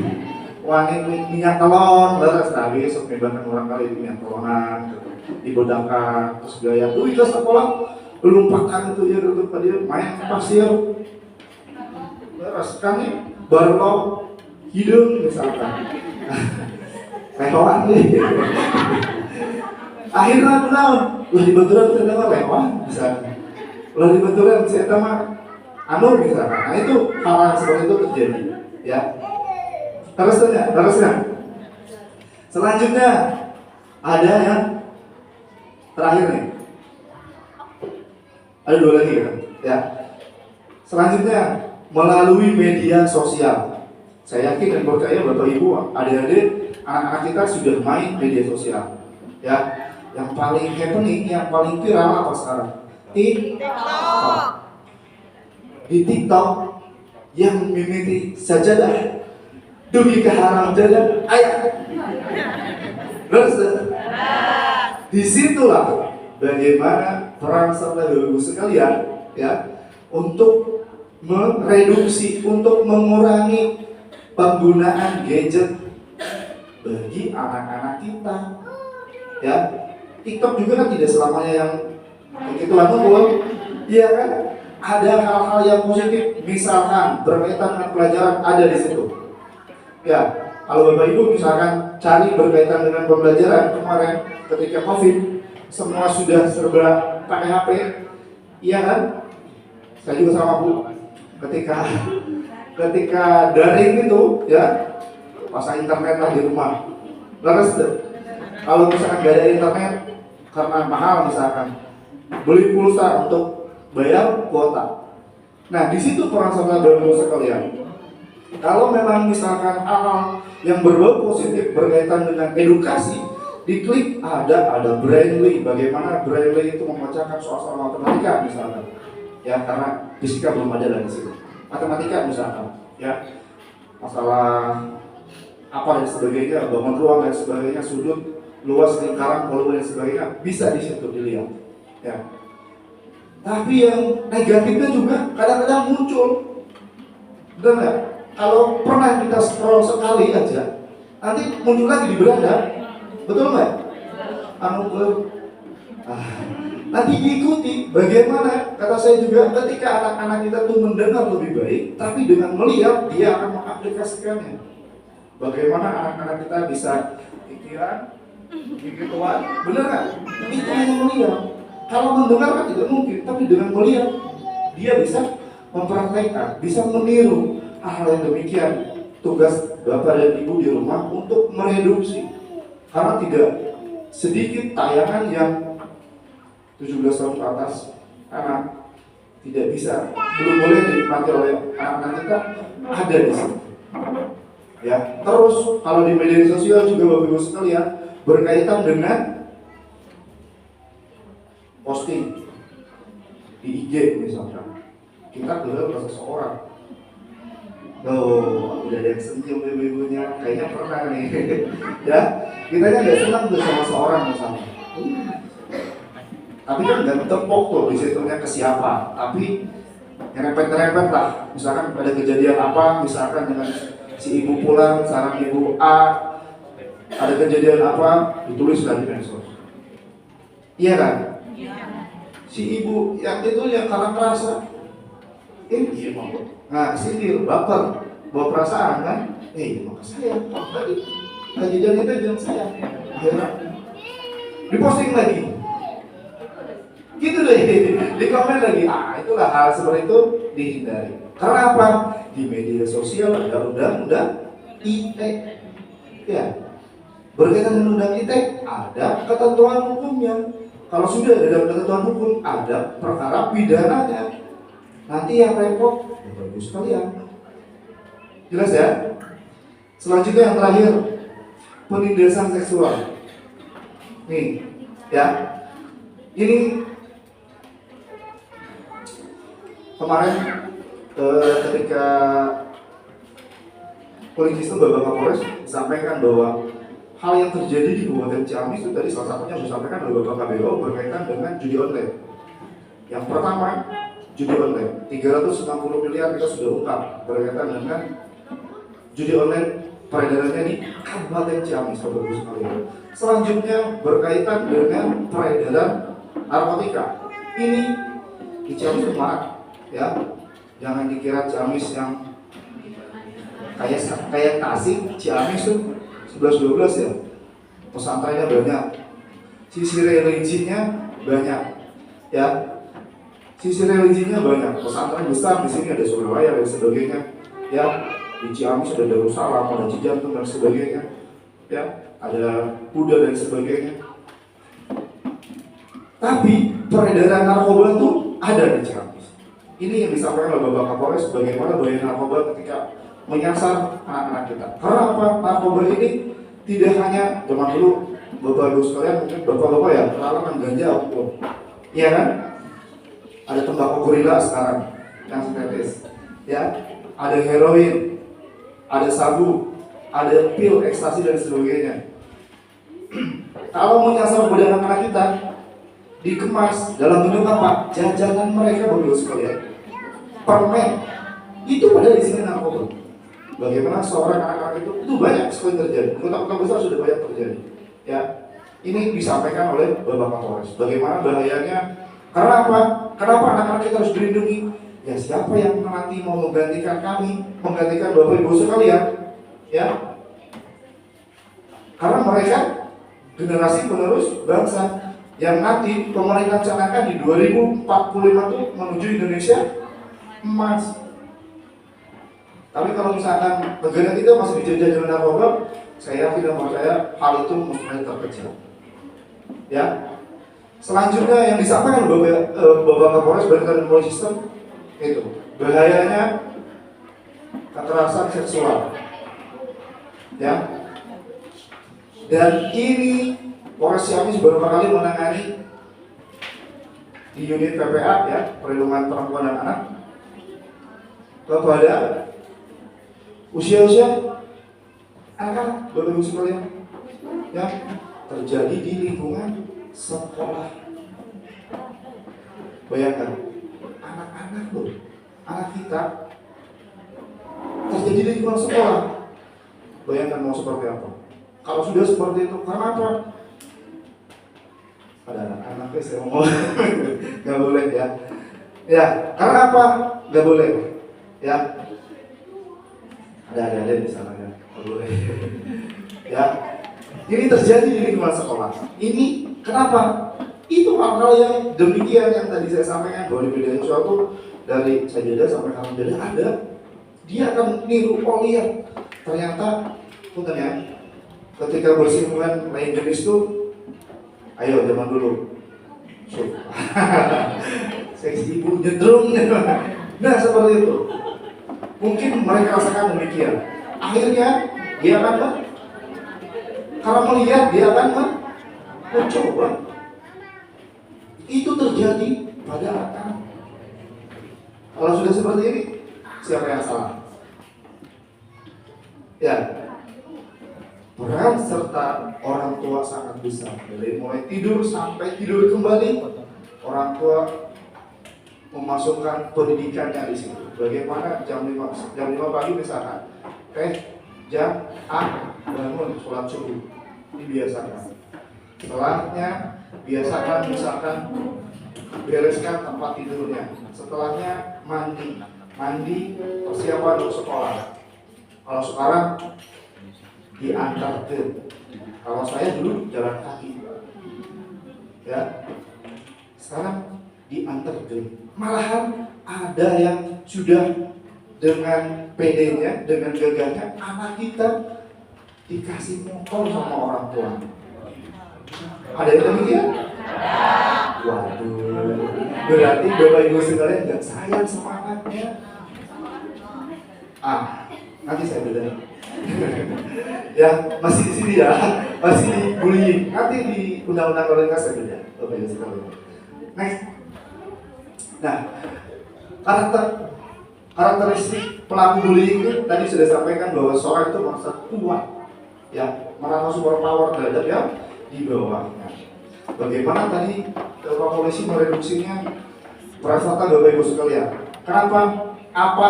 wangi minyak telon, leres tadi sebenarnya orang kali minyak telonan, dibedakan, terus gaya tuh itu sekolah belum pakai itu ya untuk dia main pasir, leres kan nih baru hidung misalkan, lehoan nih, akhirnya kenaun, lah di benturan terdengar lehoan misalkan, lah di benturan saya tahu anu misalkan, nah itu hal seperti itu terjadi, ya. Terusnya. Selanjutnya ada yang terakhir nih. Ada 2 lagi kan? Ya. Selanjutnya melalui media sosial. Saya yakin dan percaya Bapak Ibu, adik-adik, anak-anak kita sudah main media sosial. Ya. Yang paling happening, yang paling viral apa sekarang? TikTok. Di TikTok yang mimiti sajadah demi keharam jalan ayat. Terus disitulah bagaimana peran serta Bapak Ibu sekalian ya untuk mereduksi, untuk mengurangi penggunaan gadget bagi anak-anak kita. Ya, TikTok juga kan tidak selamanya yang begitu belum, iya kan? Ada hal-hal yang positif, misalkan berkaitan dengan pelajaran ada di situ. Ya, kalau Bapak Ibu misalkan cari berkaitan dengan pembelajaran kemarin ketika COVID, semua sudah serba pakai HP, iya kan? Saya juga sama Bu, ketika daring itu, ya pasang internet lah di rumah. Lalu kalau misalkan gak ada internet karena mahal misalkan, beli pulsa untuk bayar kuota. Nah, di situ peran serta Bapak Ibu sekalian. Kalau memang misalkan hal yang berbau positif berkaitan dengan edukasi, diklik ada Brainly, bagaimana Brainly itu membacakan soal-soal matematika misalkan, ya karena fisika belum ada di situ. Matematika misalkan, ya masalah apa dan sebagainya, bangun ruang dan sebagainya, sudut, luas, lingkaran, volume dan sebagainya bisa di situ dilihat. Ya. Tapi yang negatifnya juga kadang-kadang muncul, benar nggak? Kalau pernah kita scroll sekali aja, nanti muncul lagi di beranda, betul nggak? Nanti diikuti. Bagaimana? Kata saya juga, ketika anak-anak kita tuh mendengar lebih baik, tapi dengan melihat dia akan mengaplikasikannya. Bagaimana anak-anak kita bisa pikiran, begituan, benar nggak? Itu hanya melihat. Kalau mendengar kan tidak mungkin, tapi dengan melihat dia bisa mempraktekkan, bisa meniru. Hal yang demikian tugas Bapak dan Ibu di rumah untuk mereduksi, karena tidak sedikit tayangan yang 17 tahun ke atas anak tidak bisa, belum boleh dinikmati oleh anak-anak kita, ada di sini. Ya, terus kalau di media sosial juga Bapak Ibu sekalian berkaitan dengan posting di IG misalkan, kita gelar ke seseorang. Oh, udah ada yang senyum ibu-ibunya, kayaknya pernah nih. Ya, kita kan nggak senang tuh sama seorang misalnya. Tapi kan nggak tepok tuh di situnya ke siapa, tapi nyerempet-nyerempet lah. Misalkan ada kejadian apa, misalkan dengan si ibu pulang, misalkan ibu A ada kejadian apa, ditulis di medsos. Iya kan? Si ibu yang itu yang karena merasa ini mau, nah sindir, baper, bawa perasaan kan? Maka saya tadi kejadian itu jangan saya, akhirnya diposting lagi, gitu deh, di komen lagi. Itulah hal seperti itu dihindari. Karena apa? Di media sosial ada undang-undang ITE, ya. Berkaitan dengan undang ITE ada ketentuan hukumnya. Kalau sudah ada ketentuan hukum, ada perkara pidananya. Nanti yang repot, Bapak Ibu sekalian. Jelas ya? Selanjutnya yang terakhir, penindasan seksual. Nih, ya. Ini kemarin ketika Polisi Bapak Kapolres sampaikan bahwa hal yang terjadi di Kabupaten Ciamis itu tadi salah satunya disampaikan oleh Bapak KBO berkaitan dengan judi online. Yang pertama, judi online, 360 miliar kita sudah ungkap berkaitan dengan judi online peredarannya di Kabupaten Ciamis, Bapak Ibu sekalian. Selanjutnya berkaitan dengan peredaran narkotika. Ini di Ciamis kemarin, ya, jangan dikira Ciamis yang kayak Tasik, Ciamis tuh 11-12 ya, pesantrennya banyak, sisi religinya banyak, ya. Sisi religinya banyak, pesantren besar di sini ada Surabaya dan sebagainya, ya. Di Ciamis ada Darussalam, ada Cijantung dan sebagainya, ya. Ada Kuda dan sebagainya. Tapi peredaran narkoba itu ada di Ciamis. Ini yang disampaikan oleh Bapak Kapolres bagaimana bahaya narkoba ketika menyasar anak-anak kita. Karena apa? Narkoba ini tidak hanya zaman dulu, Bapak Ibu sekalian, mungkin Bapak-Bapak ya kenalan ganja apapun, iya kan? Ada tembakau gorila sekarang yang sintetis, ya, ada heroin, ada sabu, ada pil, ekstasi dan sebagainya. Kalau menyasar pada anak-anak kita, dikemas dalam bentuk apa? Jajanan mereka, Bapak Ibu sekalian, permen, itu pada isinya narkoba. Bagaimana seorang anak-anak itu banyak sekali terjadi. Kota-kota besar sudah banyak terjadi. Ya, ini disampaikan oleh Bapak Kapolres. Bagaimana bahayanya? Karena apa? Kenapa anak-anak kita harus dilindungi? Ya, siapa yang nanti mau menggantikan kami, menggantikan Bapak Ibu sekalian? Ya, karena mereka generasi penerus bangsa yang nanti pemerintah canangkan di 2045 itu menuju Indonesia emas. Tapi kalau misalkan negara kita masih dijajah dengan narkoba, saya tidak percaya hal itu mustahil terkejar. Ya. Selanjutnya yang disampaikan Bapak Kapolres berkaitan dengan sistem itu bahayanya kekerasan seksual. Ya. Dan ini Polres Ciamis beberapa kali menangani di unit PPA, ya, perlindungan perempuan dan anak, kepada usia-usia anak-anak, Bapak Ibu sekalian, yang terjadi di lingkungan sekolah. Bayangkan, anak-anak loh, anak kita terjadi di lingkungan sekolah. Bayangkan mau seperti apa? Kalau sudah seperti itu, karena apa? Ada anak-anaknya saya ngomong, nggak boleh ya. Ya, karena apa? Nggak boleh. Ya, ada di sana ya, nggak boleh. Ya, ini terjadi di lingkungan sekolah. Ini kenapa? Itu hal-hal yang demikian yang tadi saya sampaikan bahwa di media sosial itu dari sajadah sampai alhamdulillah ada. Dia akan niru, oh lihat, ternyata punten ya, ketika bersinggungan lain jenis itu Ayo zaman dulu. So. Seksi ibu nyedrung. Nah seperti itu. Mungkin mereka rasakan demikian. Akhirnya dia akan karena melihat dia akan mencoba. Itu terjadi pada anak. Kalau sudah seperti ini, siapa yang salah? Ya, peran serta orang tua sangat besar. Dari mulai tidur sampai tidur kembali, orang tua memasukkan pendidikannya di situ. Bagaimana jam 5 pagi misalkan, jam A bangun sholat subuh, dibiasakan. Setelahnya biasakan misalkan bereskan tempat tidurnya. Setelahnya mandi persiapan untuk sekolah. Kalau sekarang diantar ke, kalau saya dulu jalan kaki, ya sekarang diantar ke. Malahan ada yang sudah dengan PD-nya, dengan gagahnya, anak kita dikasih motor sama orang tua. Ada yang demikian? Waduh, berarti Bapak Ibu sekalian nggak sayang sama anaknya. Nanti saya beda. Ya, masih di sini ya, masih di bullying. Nanti di undang-undang lalu lintas saya beda, Bapak Ibu sekalian. Next. Nah, karakteristik pelaku bullying itu tadi sudah sampaikan bahwa seorang itu merasa kuat, ya, merasa super power terhadap yang di bawahnya. Bagaimana tadi Bapak Polisi mereduksinya? Perasaan Bapak Ibu sekalian. Kenapa? Apa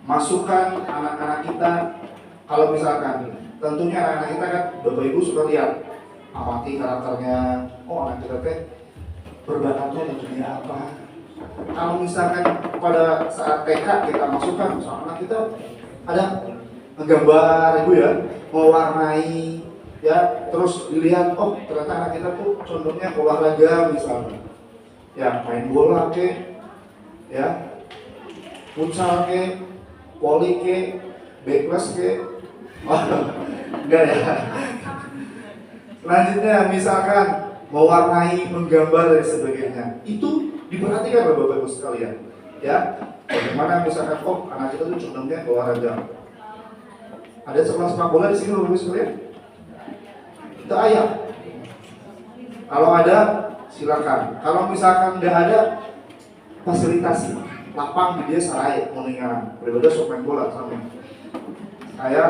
masukan anak-anak kita? Kalau misalkan, tentunya anak-anak kita kan Bapak Ibu suka lihat, amati karakternya. Oh, anak kita teh berbakatnya di dunia apa? Kalau misalkan pada saat TK kita masukkan, misalkan anak kita ada menggambar, Ibu ya, mewarnai, ya, terus dilihat, oh ternyata anak kita tuh condongnya olahraga misalnya, ya main bola ke, ya, futsal ke, voli ke, backless ke, enggak ya. Selanjutnya misalkan mewarnai, menggambar dan sebagainya, itu diperhatikan oleh Bapak Ibu sekalian, ya. Bagaimana misalkan, oh anak kita tuh condongnya olahraga. Ada sepak bola di sini Bapak Ibu sekalian? Itu ayam. Kalau ada silakan. Kalau misalkan nggak ada, fasilitasi lapang di desa saraya meninggal. Berbeda sok main bola sama. Saya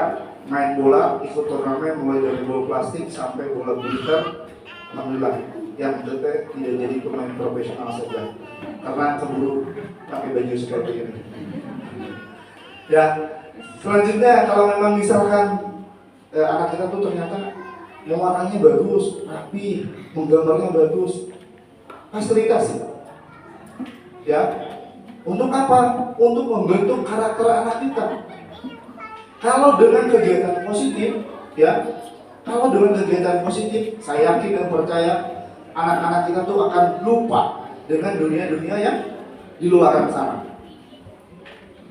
main bola ikut turnamen mulai dari bola plastik sampai bola glitter. Alhamdulillah yang tidak jadi pemain profesional saja karena keburu pakai baju seperti ini. Ya, selanjutnya kalau memang misalkan anak kita tuh ternyata warnanya bagus, rapi, menggambarnya bagus, fasilitasi. Ya, untuk apa? Untuk membentuk karakter anak kita. Kalau dengan kegiatan positif, ya, kalau dengan kegiatan positif, saya yakin dan percaya anak-anak kita tuh akan lupa dengan dunia-dunia yang di luar sana.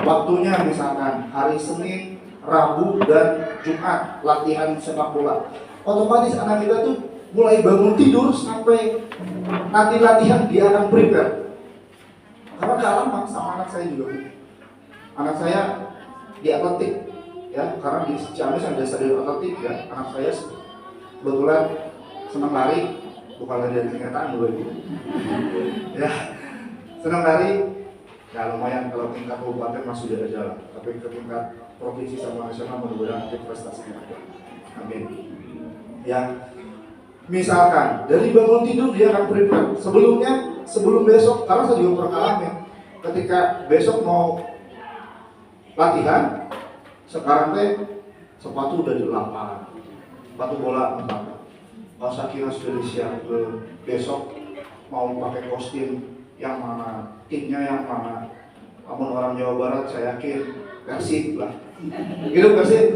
Waktunya misalkan hari Senin, Rabu, dan Jumat latihan sepak bola. Otomatis anak kita tuh mulai bangun tidur sampai nanti latihan dia akan prepare. Karena kealaman sama anak saya juga. Anak saya di atletik, ya, karena di Ciamis ada stadion atletik, ya. Anak saya kebetulan senang lari, bukan lari dari kenyataan Bapak Ibu. Ya, senang lari, ya lumayan kalau tingkat kabupaten masih ada jalan, tapi ke tingkat provinsi sama nasional mudah-mudahan prestasinya ada. Amin. Ya, misalkan dari bangun tidur dia akan prepare sebelum besok, karena saya juga pernah alami ketika besok mau latihan, sekarang teh sepatu udah di lapangan, sepatu bola misalkan, saya kira sudah disiapkan besok mau pakai kostum yang mana, timnya yang mana. Namun orang Jawa Barat saya yakin Persib lah, gitu Persib.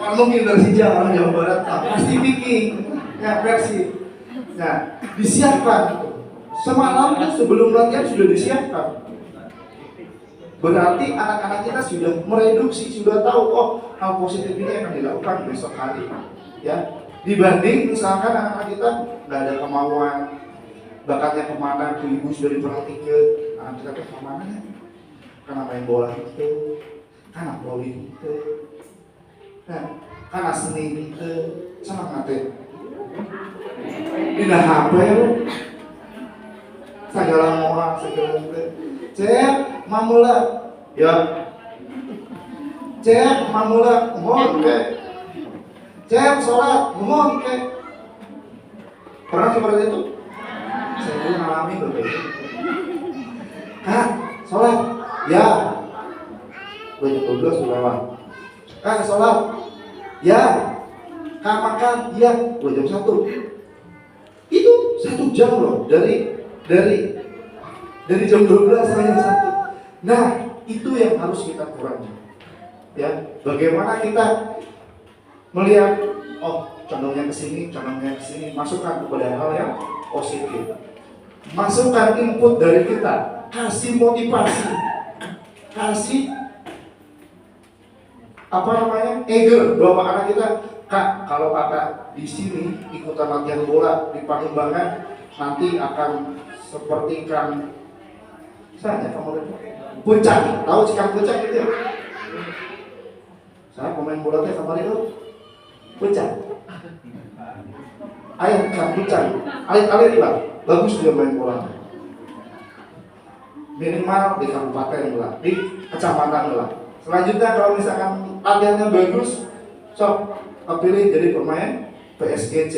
Mungkin Persija orang Jawa Barat, pasti bikin ya Persib. Nah, disiapkan semalam sebelum latihan sudah disiapkan. Berarti anak-anak kita sudah mereduksi, sudah tahu, oh hal positif ini akan dilakukan besok hari, ya. Dibanding misalkan anak-anak kita nggak ada kemauan, bakatnya kemana tuh ibu sudah diperhatikan, anak kita tuh kemana ya? Karena main bola itu, karena bowling itu, karena seni itu, sama ngate. Tidak HP lu, segala orang segala itu. Cek mamula, ya. Cek mamula, mohon ke. Cek sholat, mohon ke. Pernah seperti itu? Saya dulu ngalami begitu. Kak, sholat, ya. Gue jam 12 sudah lewat. Kak, sholat, ya. Kak, makan, iya. Gue jam 1. Itu 1 jam loh dari jam 12 sampai jam 1. Nah, itu yang harus kita kurangi. Ya, bagaimana kita melihat, oh, condongnya ke sini, masukkan kepada hal yang positif. Masukkan input dari kita, kasih motivasi, kasih eger bahwa anak kita, Kak, kalau kakak di sini ikutan latihan bola di Pangembangan, nanti akan seperti ikan, saya kamu puncak, tahu ikan puncak gitu ya? Saya pemain bola teh kemarin itu puncak. Ayah ikan puncak, alit lah, bagus dia main bola. Minimal di kabupaten lah, di kecamatan lah. Selanjutnya kalau misalkan latihannya bagus, sok kepilih jadi pemain PSGC.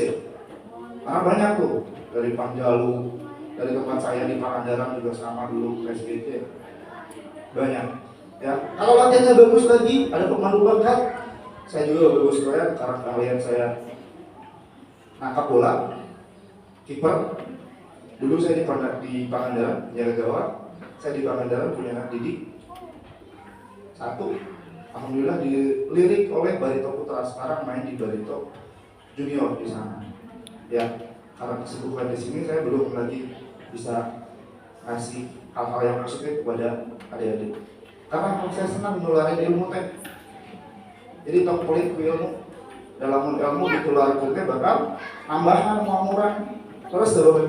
Karena banyak tuh dari Panjalu, dari tempat saya di Pangandaran juga sama dulu PSGC. Banyak. Ya, kalau latihannya bagus lagi, ada pemandu bakat. Saya juga bagus karena kalian saya nangkap bola, kiper. Dulu saya di Pangandaran, jaga gawang. Saya di Pangandaran punya anak didik. 1, alhamdulillah dilirik oleh Barito Putra, sekarang main di Barito Junior di sana. Ya, karena kesibukan di sini saya belum lagi bisa kasih hal-hal yang positif kepada adik-adik. Karena saya senang menularin ilmu teh. Jadi tok pelit ku ilmu, dalam ilmu ditularkan teh bakal tambahan umuran terus terus.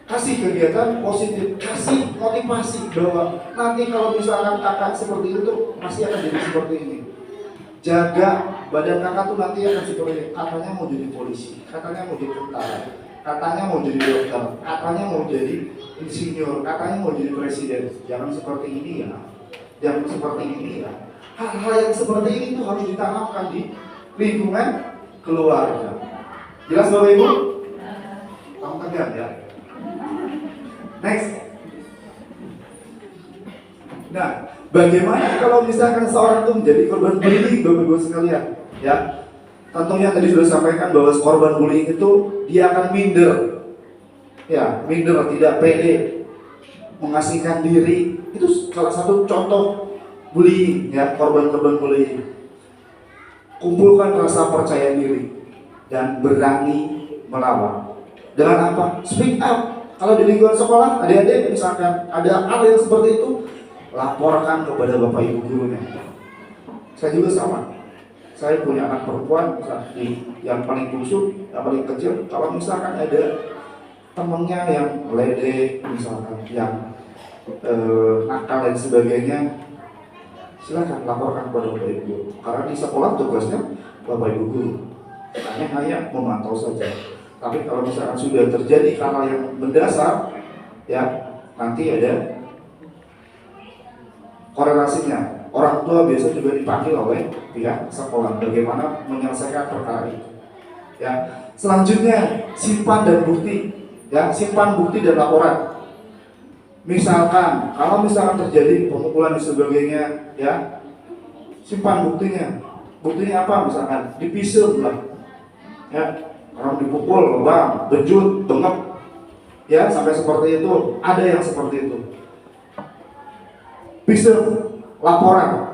Kasih kegiatan positif, kasih motivasi bahwa nanti kalau misalkan kakak seperti itu pasti akan jadi seperti ini. Jaga badan kakak tuh nanti akan seperti ini. Katanya mau jadi polisi, katanya mau jadi tentara, katanya mau jadi dokter, katanya mau jadi insinyur, katanya mau jadi presiden. Jangan seperti ini ya, jangan seperti ini ya. Hal-hal yang seperti ini tuh harus ditanamkan di lingkungan keluarga. Jelas Bapak Ibu? Kamu tegar ya. Next. Nah, bagaimana kalau misalkan seorang itu menjadi korban bullying, Bapak Ibu sekalian? Ya, tentunya tadi sudah sampaikan bahwa korban bullying itu dia akan minder, ya, minder, tidak pede, mengasingkan diri. Itu salah satu contoh bullying, ya, korban-korban bullying. Kumpulkan rasa percaya diri dan berani melawan. Dengan apa? Speak up. Kalau di lingkungan sekolah, adik-adik misalkan ada hal yang seperti itu, laporkan kepada Bapak Ibu gurunya. Saya juga sama. Saya punya anak perempuan, yang paling busuk, yang paling kecil. Kalau misalkan ada temennya yang ledek, misalkan yang nakal dan sebagainya, silakan laporkan kepada Bapak Ibu. Karena di sekolah tugasnya Bapak Ibu guru, hanya memantau saja. Tapi kalau misalkan sudah terjadi hal yang mendasar, ya nanti ada korelasinya. Orang tua biasa juga dipanggil oleh pihak sekolah bagaimana menyelesaikan perkara itu. Ya, selanjutnya simpan dan bukti. Ya, simpan bukti dan laporan. Misalkan kalau misalkan terjadi pemukulan dan sebagainya, ya simpan buktinya. Buktinya apa? Misalkan dipisum lah, ya. Orang dipukul, bang, bejut, bengep, ya sampai seperti itu. Ada yang seperti itu. Bisa laporan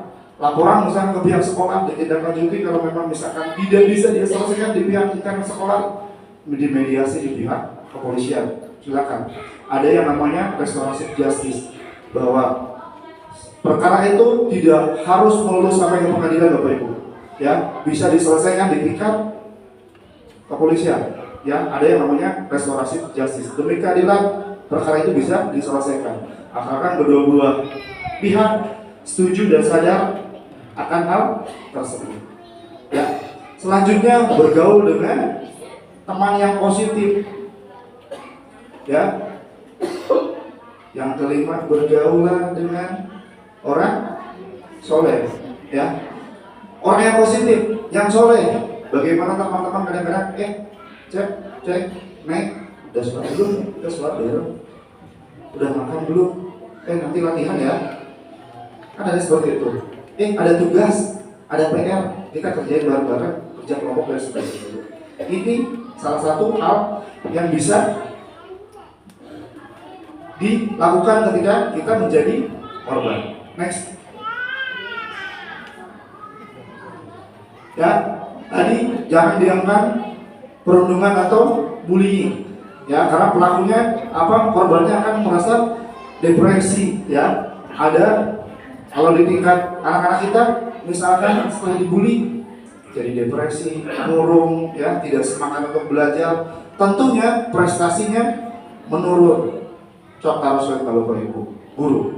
misalkan ke pihak sekolah ditindaklanjuti. Kalau memang misalkan tidak bisa diselesaikan di pihak internal sekolah, dimediasi di pihak kepolisian. Silakan. Ada yang namanya restoratif justice, bahwa perkara itu tidak harus melulu sampai ke pengadilan, Bapak Ibu. Ya, bisa diselesaikan di tingkat kepolisian. Ya, ada yang namanya restorasi justice. Demi keadilan perkara itu bisa diselesaikan. Asalkan kedua-dua pihak setuju dan sadar akan hal tersebut. Ya, selanjutnya bergaul dengan teman yang positif. Ya, yang kelima bergaulah dengan orang soleh. Ya, orang yang positif, yang soleh. Bagaimana teman-teman kadang-kadang cek, naik, udah sholat belum? Udah sholat belum? Udah makan belum? Nanti latihan ya. Kan ada seperti itu. Ada tugas, ada PR, kita kerjain bareng-bareng, kerja kelompok dan sebagainya. Ini salah satu hal yang bisa dilakukan ketika kita menjadi korban. Next. Ya, tadi jangan dianggap perundungan atau bullying. Ya, karena pelakunya korbannya akan merasa depresi. Ya, ada kalau di tingkat anak-anak kita, misalkan setelah dibully jadi depresi, murung, ya, tidak semangat untuk belajar, tentunya prestasinya menurun. Taruh kalau ibu guru,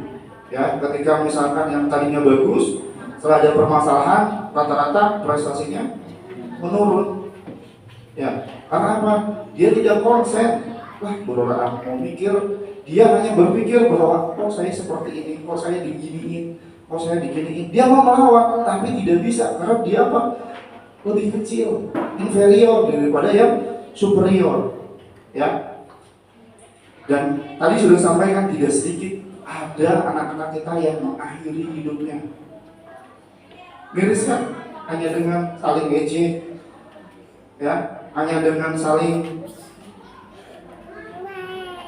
ya, ketika misalkan yang tadinya bagus, setelah ada permasalahan, rata-rata prestasinya menurun. Ya, karena apa? Dia tidak konsen. Wah, berulang mau mikir, dia hanya berpikir bahwa kok saya seperti ini, kok saya diginiin, kok saya diginiin. Dia mau melawan, tapi tidak bisa karena dia lebih kecil, inferior daripada yang superior. Ya. Dan tadi sudah sampaikan tidak sedikit ada anak-anak kita yang mengakhiri hidupnya. Miris kan? Hanya dengan saling ejek, ya, hanya dengan saling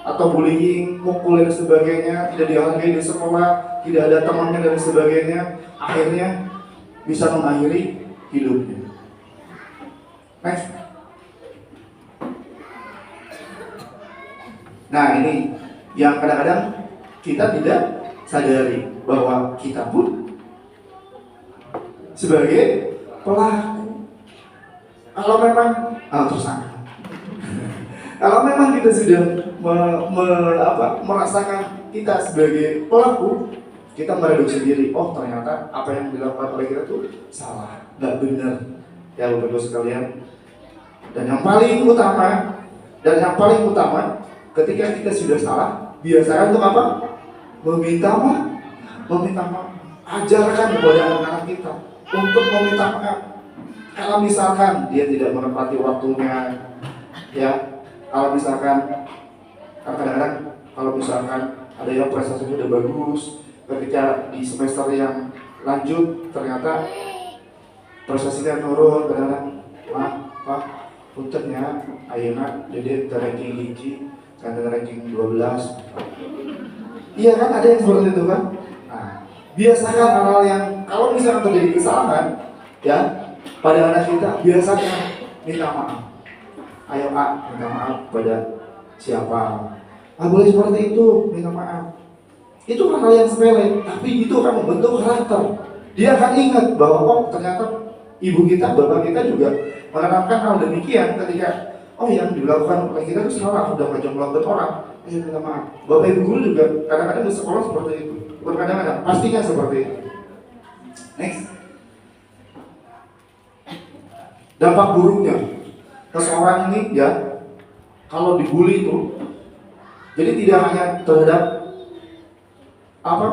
atau bullying, mukul dan sebagainya, tidak dihargai di sekolah, tidak ada temannya dan sebagainya, akhirnya bisa mengakhiri hidupnya. Next. Nah, ini yang kadang-kadang kita tidak sadari bahwa kita pun sebagai pelaku. Kalau memang tersangka. Kalau memang kita sudah merasakan kita sebagai pelaku, kita mereduksi diri. Oh, ternyata apa yang dilakukan oleh kita itu salah, nggak benar. Ya, Bapak-Ibu sekalian. Dan yang paling utama, ketika kita sudah salah, biasakan untuk apa? Meminta maaf. Ajarkan kepada anak-anak kita untuk meminta maaf. Kalau misalkan dia tidak menepati waktunya, ya, kalau misalkan kadang-kadang kalau misalkan ada yang prestasinya udah bagus, ketika di semester yang lanjut ternyata prestasinya turun, kadang-kadang Pak, punten ya, ayeuna dede ranking hiji, kan ranking 12. Iya kan, ada yang seperti itu kan? Nah, biasakan hal-hal yang kalau misalkan terjadi kesalahan, ya, pada anak kita, biasakan minta maaf. Ayo minta maaf pada siapa? Boleh seperti itu, minta maaf. Itu hal yang sepele, tapi itu akan membentuk karakter. Dia akan ingat bahwa ternyata ibu kita, bapak kita juga menanamkan hal demikian ketika yang dilakukan oleh kita itu salah, udah ngajak melakukan orang. Minta maaf. Bapak ibu guru juga kadang-kadang di sekolah seperti itu. Bukan kadang-kadang, pastinya seperti itu. Next. Dampak buruknya seseorang ini, ya, kalau dibully itu, jadi tidak hanya terhadap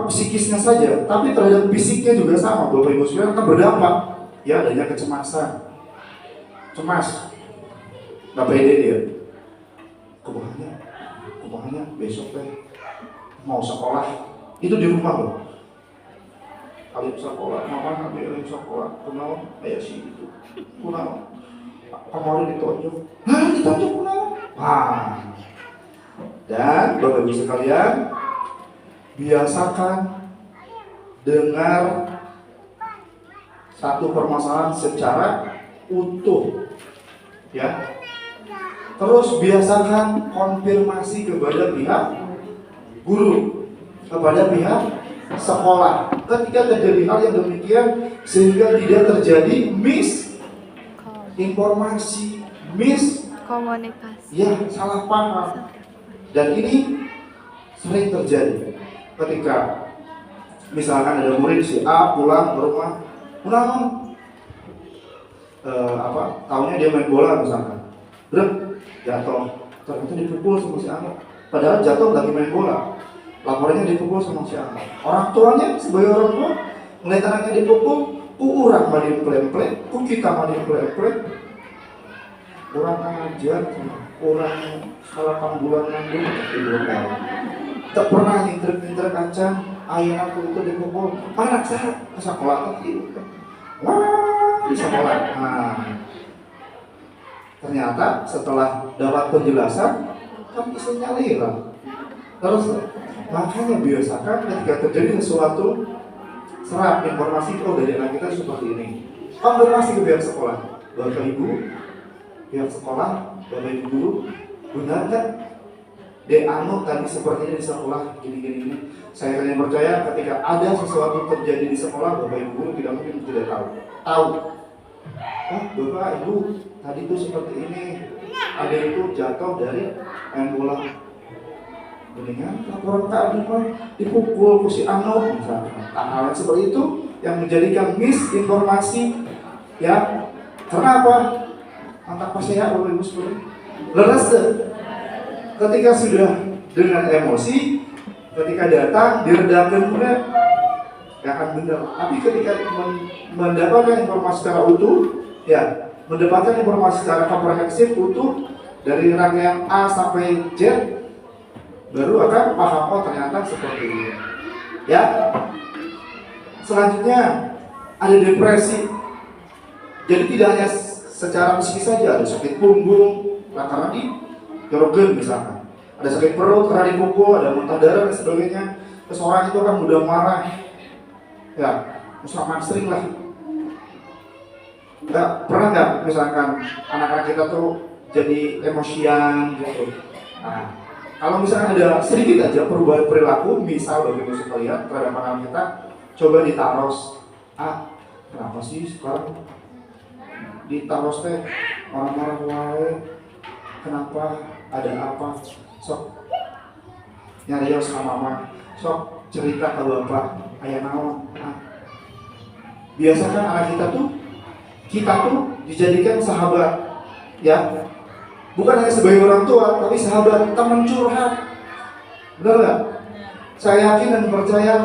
psikisnya saja, tapi terhadap fisiknya juga sama. Bapak ibu sekalian akan berdampak, ya, adanya kecemasan, cemas, nggak pede dia, kemana besok mau sekolah, itu di rumah loh. Kalian sekolah, mama kalian sekolah, kenal kayak sih itu, kenal. Kemarin ditonjok, kenal. Dan Bapak Ibu sekalian, biasakan dengar satu permasalahan secara utuh, ya. Terus biasakan konfirmasi kepada pihak guru, kepada pihak sekolah ketika terjadi hal yang demikian, sehingga tidak terjadi misinformasi, komunikasi. ya salah paham. Dan ini sering terjadi ketika misalkan ada murid si A pulang ke rumah, taunya dia main bola misalkan, jatuh, ternyata dipukul sama si A. Padahal jatuh lagi main bola, laporannya dipukul sama si A. Orang tuanya sebagai orang tua melihat anaknya dipukul, orang mah diplek-plek, kita mah diplek-plek, orang ajar, orang salah panggulangan dulu di belakang. Tak pernah nyinter kaca, ayah aku itu dipukul, anak saya ke sekolah tadi, wah di sekolah. Nah, ternyata setelah dapat penjelasan, kan isinya hilang. Terus makanya biasakan ketika terjadi sesuatu, serap informasi dari anak kita seperti ini. Konfirmasi ke pihak sekolah, bapak ibu, pihak sekolah, bapak ibu guru, benar nggak? Anu tadi seperti ini di sekolah gini. Saya hanya percaya ketika ada sesuatu terjadi di sekolah, bapak ibu guru tidak mungkin tidak tahu. Oh, bapak ibu tadi itu seperti ini, ada itu jatuh dari main bola. Mendingan laporan ke Abimah dipukul si Ano misalkan. Hal seperti itu yang menjadikan misinformasi, ya. Kenapa? Mantap pas ya Bapak Ibu sekalian. Leres ketika sudah dengan emosi, ketika datang diredamkan mudah, gak akan benar. Tapi ketika mendapatkan informasi secara utuh, ya, mendapatkan informasi secara komprehensif utuh dari rangkaian A sampai Z, baru akan paham, oh ternyata seperti ini. Ya. Selanjutnya ada depresi. Jadi tidak hanya secara fisik saja, ada sakit punggung karena dijorogen misalkan, ada sakit perut karena dipukul, ada muntah darah dan sebagainya. Seseorang itu kan mudah marah, ya, misalkan sering lah. Pernah nggak misalkan anak-anak kita tuh jadi emosian gitu. Nah, kalau misalnya ada sedikit aja perubahan perilaku, misal bagi ibu sekalian terhadap anak kita, coba ditaros. Kenapa sih sekarang ditaros teh marah-marah wae? Kenapa? Ada apa? Sok nyari sama mama, sok cerita ke bapak, ayah naon. Biasakan anak kita tuh dijadikan sahabat, ya. Bukan hanya sebagai orang tua, tapi sahabat, teman curhat. Benar nggak? Saya yakin dan percaya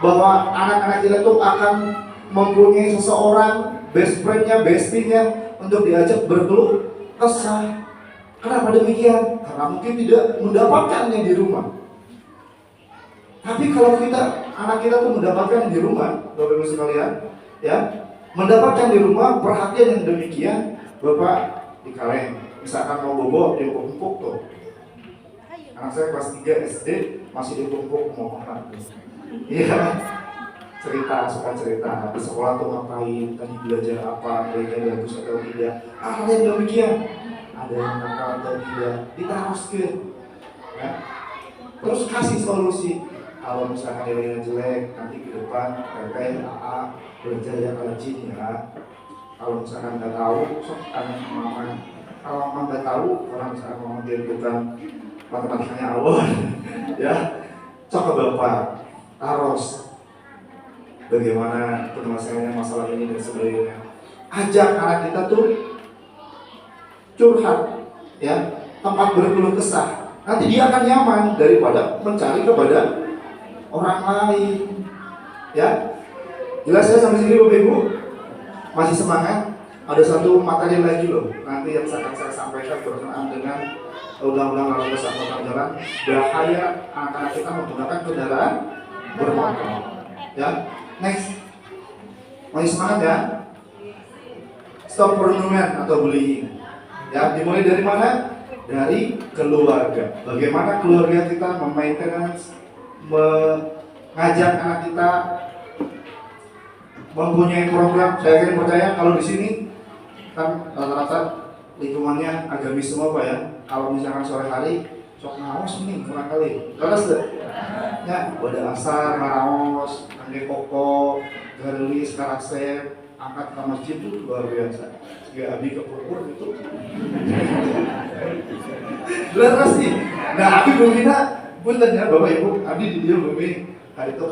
bahwa anak-anak kita tuh akan mempunyai seseorang, best friend-nya, bestie-nya, untuk diajak berkeluh kesah. Kenapa demikian? Karena mungkin tidak mendapatkannya di rumah. Tapi kalau anak kita tuh mendapatkan di rumah, Bapak Ibu sekalian, ya, mendapatkan di rumah perhatian yang demikian, Bapak di kaleng. Misalkan mau bobo, diempuk-empuk tuh. Anak saya kelas 3 SD masih diempuk-empuk mau makan. Iya, suka cerita. Di sekolah tuh ngapain, tadi belajar apa, belajar bagus atau tidak. Ada yang demikian, ada yang nakal atau tidak, diteruskan. Ya. Terus kasih solusi. Kalau misalkan nilainya jelek, nanti ke depan PP, AA, belajar yang rajin ya. Kalau misalkan nggak tahu, sok tanya sama mama. Kalau mama nggak tahu, orang misalkan mama dia bukan matematikanya awal, ya, sok ke bapak, taros bagaimana penyelesaiannya masalah ini dan sebagainya. Ajak anak kita tuh curhat, ya, tempat berkeluh kesah. Nanti dia akan nyaman daripada mencari kepada orang lain, ya. Jelas ya sampai sini Bapak Ibu? Masih semangat? Ada satu materi lagi loh, nanti yang akan saya sampaikan berkenaan dengan undang-undang lalu lintas angkutan jalan, bahaya anak-anak kita menggunakan kendaraan bermotor. Ya, next. Masih semangat ya? Stop perundungan atau bullying. Ya, dimulai dari mana? Dari keluarga. Bagaimana keluarga kita memaintenance, mengajak anak kita mempunyai program. Saya yakin percaya kalau di sini kan rata-rata lingkungannya agamis semua Pak ya. Kalau misalkan sore hari sok ngaos nih kurang kali. Terus deh. Ya, pada asar ngaos, angge koko, garulis, karakter, angkat ke masjid itu luar biasa. Gak Abi ke purpur itu. Bener sih. Nah, Abi bumina punten ya Bapak Ibu, Abi di dia bumi hari itu ke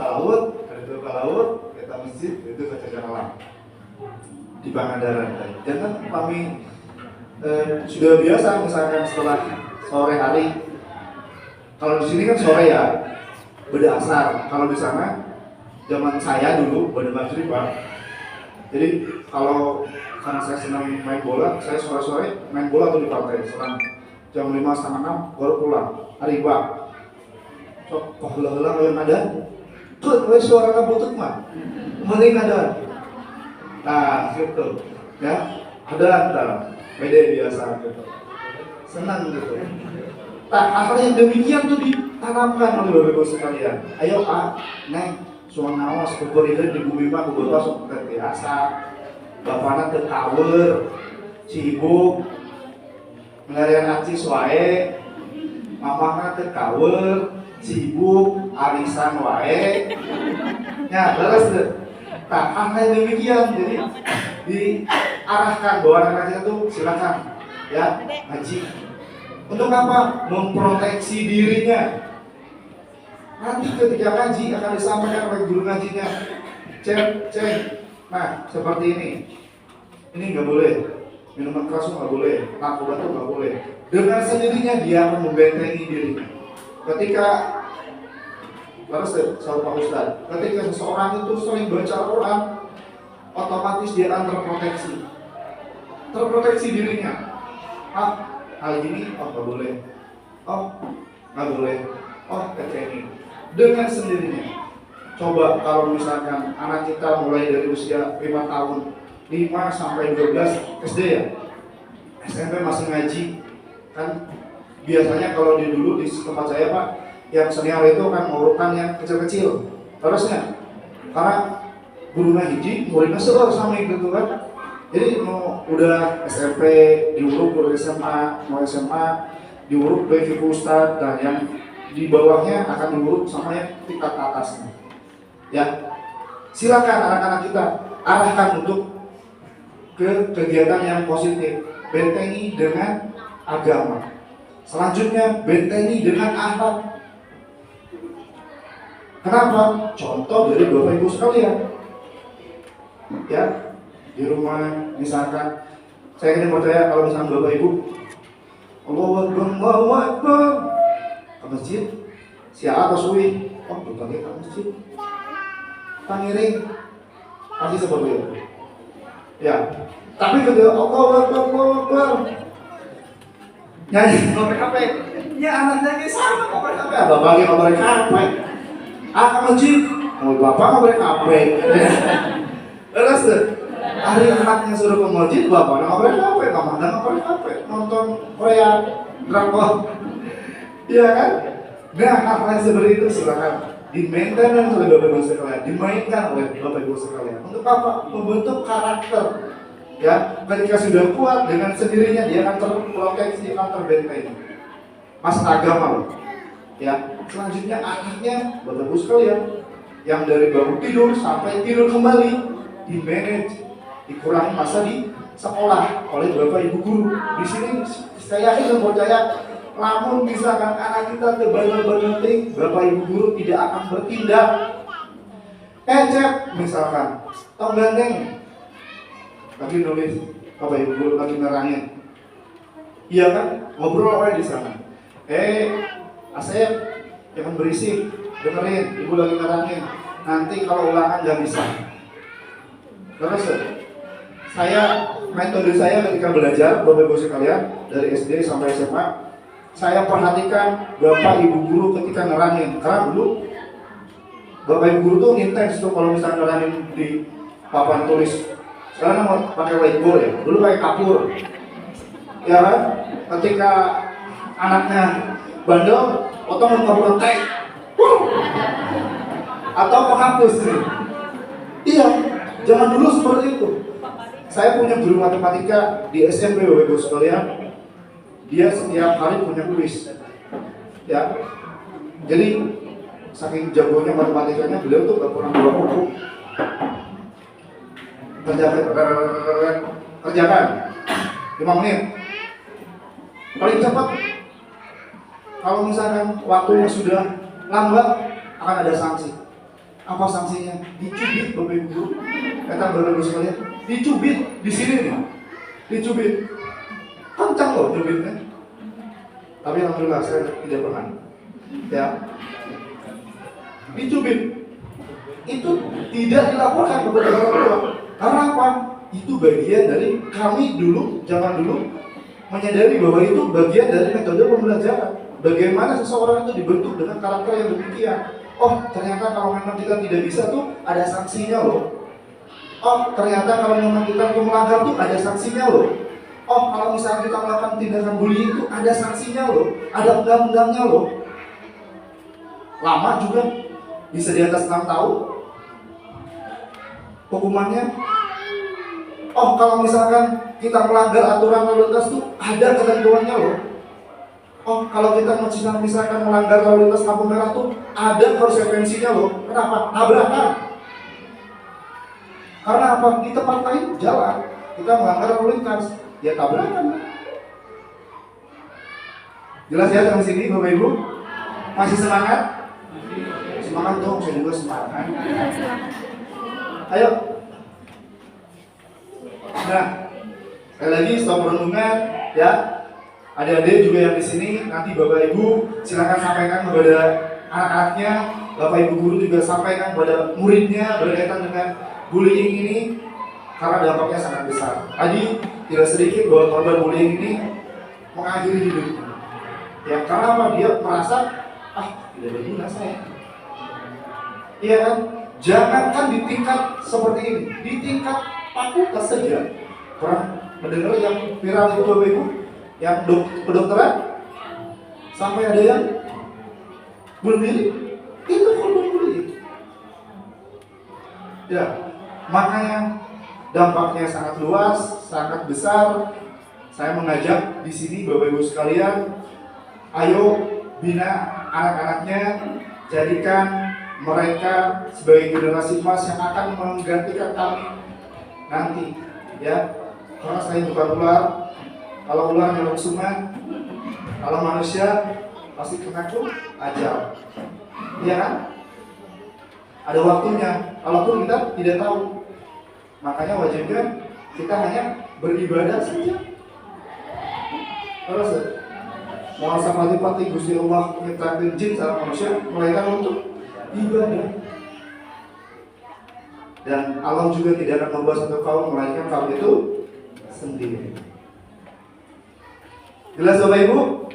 laut, kita masjid, itu ke Cengkareng di Pangandaran. Jangan kami sudah biasa misalkan setelah sore hari. Kalau di sini kan sore ya, beda asar. Kalau di sana zaman saya dulu beda maghrib Pak. Jadi kalau karena saya senang main bola, saya sore-sore main bola tuh di pantai. Sekarang jam 5:30 baru pulang. Hari Pak. Sok heula-heula yang ada. Tuh, suara kabutut mah. Mending ada. Nah, gitu. Ya, ada. Beda biasa gitu. Senang gitu. Nah, hal yang demikian tuh ditanamkan oleh Bapak Ibu sekalian. Ayo Neng, suang nawas kuberikan di bumi mah kubur sok biasa. Bapakna teu kawer, sibuk, ngarian acis wae, mamahna teu kawer, sibuk, arisan wae. Ya, terus nah, hal demikian jadi diarahkan bahwa anak kita tuh silakan ya ngaji. Untuk apa? Memproteksi dirinya. Nanti ketika ngaji akan disampaikan oleh guru ngajinya. Cek. Nah, seperti ini. Ini nggak boleh. Minuman keras nggak boleh. Narkoba itu nggak boleh. Dengan sendirinya dia akan membentengi dirinya. Ketika Pak Ustadz, ketika seseorang itu sering baca Al-Quran, otomatis dia akan terproteksi dirinya. Hal ini, nggak boleh. Nggak boleh. Ini. Dengan sendirinya. Coba kalau misalkan anak kita mulai dari usia 5 tahun, 5 sampai 12 SD ya, SMP masih ngaji, kan biasanya kalau dulu di tempat saya Pak, yang senior itu kan mengurutan yang kecil-kecil, terusnya karena gurunya hiji, muridnya seluruh sama gitu kan. Jadi mau udah SMP diurut ke SMA, mau SMA diurut ke Ustadz, dan yang di bawahnya akan diurut sama yang tingkat atasnya. Ya, silakan anak-anak kita arahkan untuk ke kegiatan yang positif. Bentengi dengan agama. Selanjutnya bentengi dengan akhlak. Kenapa? Contoh dari Bapak Ibu sekalian. Ya, di rumah misalkan saya ingin percaya kalau misalkan Bapak Ibu Allahu Akbar ke masjid, siapa atau suwi? Berbagai ke masjid. Pangiring pasti seperti itu. Ya, tapi ketika Allahu Akbar nyanyi ngomong apa? Ya anaknya ini sama ngomong apa? Bapak ngomong apa? Ke masjid, bapak ngomong apa? Terus hari anaknya suruh ke masjid, bapak ngomong apa? Mamanya ngomong apa? Nonton Korea drakor, iya kan? Nah, hal-hal seperti itu silakan dimainkan oleh Bapak Ibu sekalian, dimainkan oleh Bapak Ibu sekalian. Untuk apa? Membentuk karakter. Ya, ketika sudah kuat dengan sendirinya dia akan terproteksi, akan terbentengi. Masalah agama loh. Ya, selanjutnya anaknya Bapak Ibu sekalian yang dari bangun tidur sampai tidur kembali di manage, dikurangi masa di sekolah oleh Bapak Ibu guru. Di sini saya yakin dan percaya, namun misalkan anak kita terbanding, Bapak Ibu guru tidak akan bertindak. Cep misalkan, tong gandeng, lagi nulis, Bapak Ibu guru lagi nerangin, iya kan, ngobrol aja di sana. Asep, jangan berisik, dengerin, ibu lagi nerangin. Nanti kalau ulangan nggak bisa. Terus metode saya ketika belajar, Bapak Ibu sekalian, dari SD sampai SMA, saya perhatikan Bapak Ibu guru ketika nerangin. Karena dulu Bapak Ibu guru tuh intens tuh kalau misalnya nerangin di papan tulis. Sekarang mau pakai whiteboard ya, dulu pakai kapur. Ya kan? Ketika anaknya bandel, potong kapur tek. Atau penghapus nih. Iya, jangan dulu seperti itu. Saya punya guru matematika di SMP Bapak Ibu sekalian. Dia setiap hari punya kuis, ya. Jadi saking jagonya matematikanya, beliau tuh gak pernah bawa buku. Kerjakan 5 menit. Paling cepat. Kalau misalkan waktunya sudah lambat, akan ada sanksi. Apa sanksinya? Dicubit, Bapak Ibu. Kata Bapak Ibu sekalian, dicubit di sini nih. Dicubit. Kencang loh cubitnya. Tapi alhamdulillah saya tidak pernah. Ya. Dicubit. Itu tidak dilaporkan kepada orang tua. Karena apa? Itu bagian dari kami dulu, zaman dulu menyadari bahwa itu bagian dari metode pembelajaran. Bagaimana seseorang itu dibentuk dengan karakter yang demikian. Oh, ternyata kalau memang kita tidak bisa tuh ada sanksinya loh. Oh, ternyata kalau memang kita melanggar tuh ada sanksinya loh. Oh, kalau misalnya kita melakukan tindakan bullying itu ada sanksinya loh. Ada undang-undangnya loh. Lama juga, bisa di atas 6 tahun. Hukumannya. Oh, kalau misalkan kita melanggar aturan lalu lintas tuh ada ketentuannya loh. Oh, kalau kita misalkan melanggar lalu lintas lampu merah tuh ada konsekuensinya loh. Kenapa? Tabrakan. Karena apa? Di tempat lain jalan, kita melanggar lalu lintas, ya tabrakan. Jelas ya sampai sini, Bapak Ibu? Masih semangat? Semangat dong, saya juga semangat. Ayo. Nah, sekali lagi stop renungan ya. Adik-adik juga yang di sini, nanti Bapak Ibu silakan sampaikan kepada anak-anaknya, Bapak Ibu guru juga sampaikan kepada muridnya berkaitan dengan bullying ini karena dampaknya sangat besar. Tadi tidak sedikit bahwa korban bullying ini mengakhiri hidupnya. Ya karena apa? Dia merasa tidak berguna saya. Iya kan? Jangankan di tingkat seperti ini, di tingkat fakultas saja. Pernah mendengar yang viral itu Bapak Ibu? Yang kedokteran sampai ada yang bunuh diri, itu korban bullying. Ya, makanya dampaknya sangat luas, sangat besar. Saya mengajak di sini Bapak Ibu sekalian, ayo bina anak-anaknya, jadikan mereka sebagai generasi emas yang akan menggantikan kami nanti, ya. Karena saya bukan ular. Kalau ular nyeluk sungai, kalau manusia pasti kena ajal. Iya kan? Ada waktunya, kalaupun kita tidak tahu. Makanya wajibnya kita hanya beribadah saja. Terus mau sampai Gusti Allah menciptakan jin sama manusia melainkan untuk ibadah. Dan Allah juga tidak akan membuat satu kaum melainkan kaum itu sendiri. Jelas Bapak Ibu?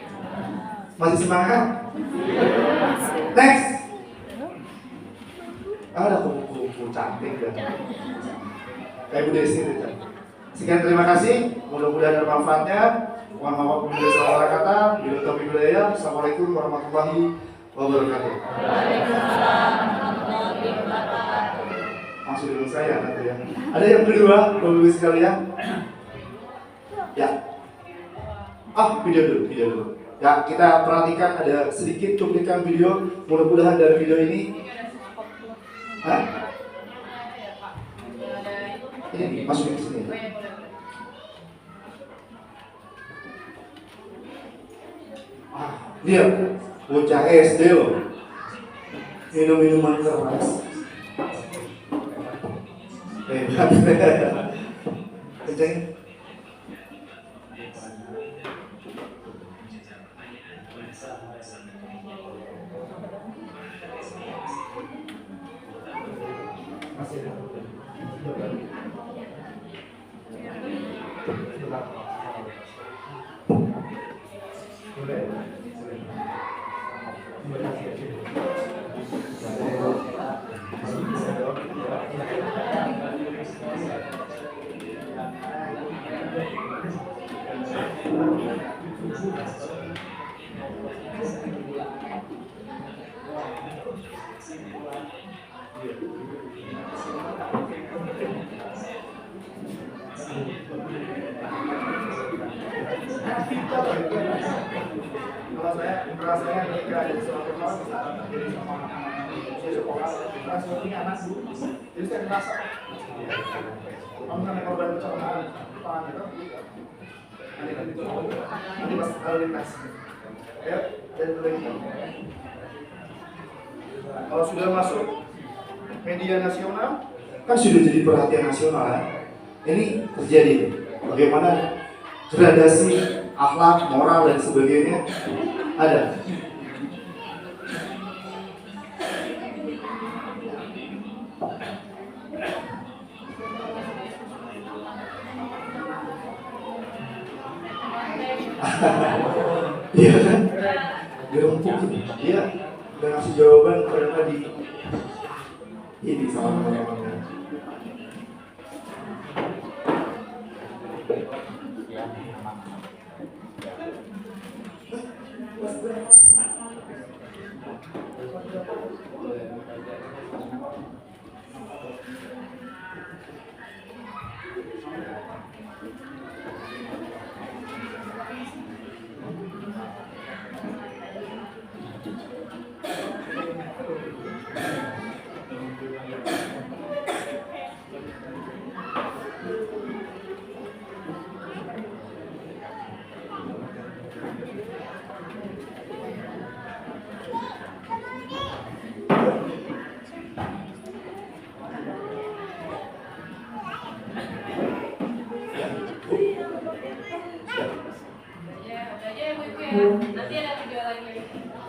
Masih semangat? Next. Ada kupu-kupu cantik dan kayak Bu Desi itu. Sekian terima kasih. Mudah-mudahan ada manfaatnya. Mohon maaf bila salah kata. Bila taufiq hidayah. Assalamualaikum warahmatullahi wabarakatuh. Maksud dulu saya nanti ya. Ada yang kedua, Bapak Ibu sekalian. Ya. Video dulu. Ya, kita perhatikan ada sedikit cuplikan video. Mudah-mudahan dari video ini ini masukin ke sini. Lihat, bocah SD loh. Minum minuman keras. Kenceng. Kalau saya merasanya ketika ada suatu hal bisa terjadi sama anak-anak saya sekolah, merasa ini anak dulu, jadi saya merasa Kamu korban kecelakaan, tangan itu. Nanti pas lalu lintas. Ya, dan lagi. Kalau sudah masuk media nasional, kan sudah jadi perhatian nasional kan? Ini terjadi. Bagaimana gradasi akhlak, moral dan sebagainya ada. Iya kan? Gerempuk. Iya. Dan ngasih jawaban pada tadi. Ini sama teman-temannya.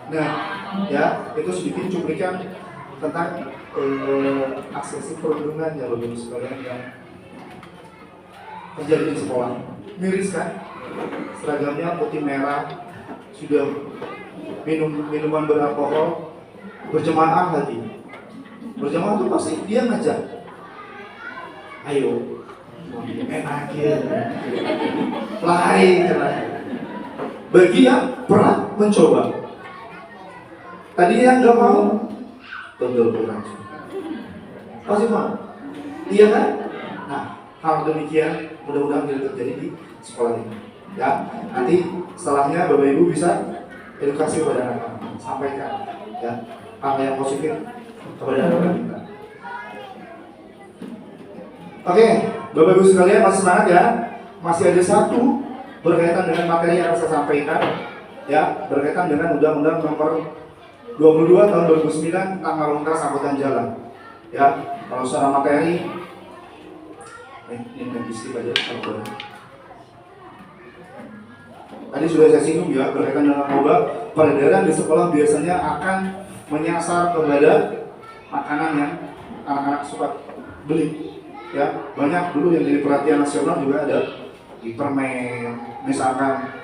Nah, ya itu sedikit cuplikan tentang aksesi perundungan ya Bapak Ibu sekalian yang terjadi di sekolah. Miris kan? Seragamnya putih merah, sudah minuman beralkohol, berjamaah lagi. Berjamaah itu pasti dia ngajak. Ayo, enakin, lari, bagi yang pernah mencoba. Tadi yang nggak mau, betul berlangsung. Pasti mau, iya kan? Nah, hal demikian mudah-mudahan tidak terjadi di sekolah ini. Ya, nanti setelahnya Bapak Ibu bisa edukasi kepada anak-anak, sampaikan ya hal yang positif kepada anak-anak kita. Oke, Bapak Ibu sekalian masih semangat ya? Masih ada satu berkaitan dengan materi yang saya sampaikan, ya berkaitan dengan Undang-Undang Nomor 22 tahun 2009 tentang lalu lintas angkutan jalan. Ya, kalau secara materi, ini skip aja kalau boleh. Tadi sudah saya singgung ya berkaitan dengan narkoba, peredaran di sekolah biasanya akan menyasar kepada makanan yang anak-anak suka beli. Ya, banyak dulu yang jadi perhatian nasional juga ada di permen, misalkan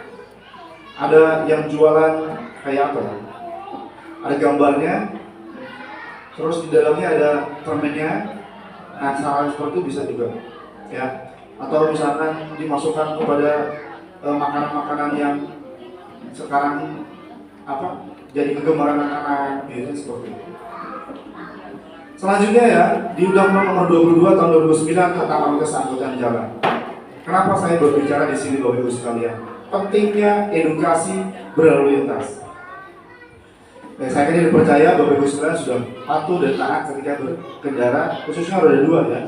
ada yang jualan kayak apa ya? Ada gambarnya, terus di dalamnya ada permennya. Nah, hal seperti itu bisa juga, ya. Atau misalkan dimasukkan kepada makanan-makanan yang sekarang jadi kegemaran anak-anak, biasanya seperti itu. Selanjutnya ya, di Undang-Undang Nomor 22 tahun 2009 tentang lalu lintas angkutan jalan. Kenapa saya berbicara di sini Bapak Ibu sekalian? Pentingnya edukasi berlalu lintas. Saya kan percaya Bapak Ibu sekalian sudah patuh dan taat ketika berkendara, khususnya roda 2 ya.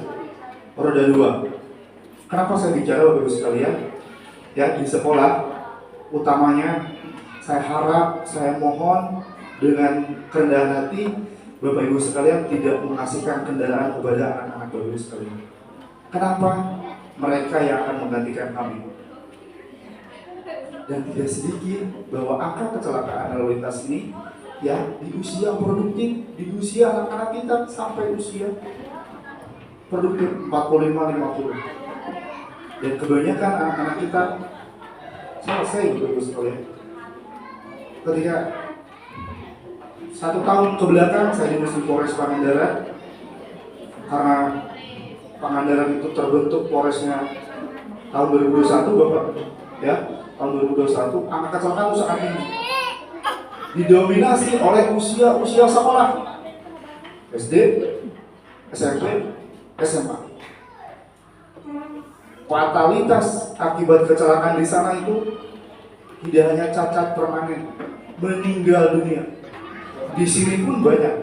Roda 2. Kenapa saya bicara Bapak Ibu sekalian? Ya, di sekolah utamanya saya harap, saya mohon dengan kerendahan hati Bapak Ibu sekalian tidak mengasihkan kendaraan kepada anak-anak Bapak Ibu sekalian. Kenapa? Mereka yang akan menggantikan kami. Dan tidak sedikit bahwa angka kecelakaan lalu lintas ini ya di usia produktif, di usia anak-anak kita sampai usia produktif 45-50. Dan kebanyakan anak-anak kita selesai Bapak sekalian. Ketika 1 tahun ke belakang saya dinas di Polres Pangandaran, karena Pangandaran itu terbentuk Polresnya tahun 2021 Bapak ya, tahun 2021 angka kecelakaan itu sangat tinggi. Didominasi oleh usia sekolah SD, SMP, SMA. Fatalitas akibat kecelakaan di sana itu tidak hanya cacat permanen, meninggal dunia. Di sini pun banyak,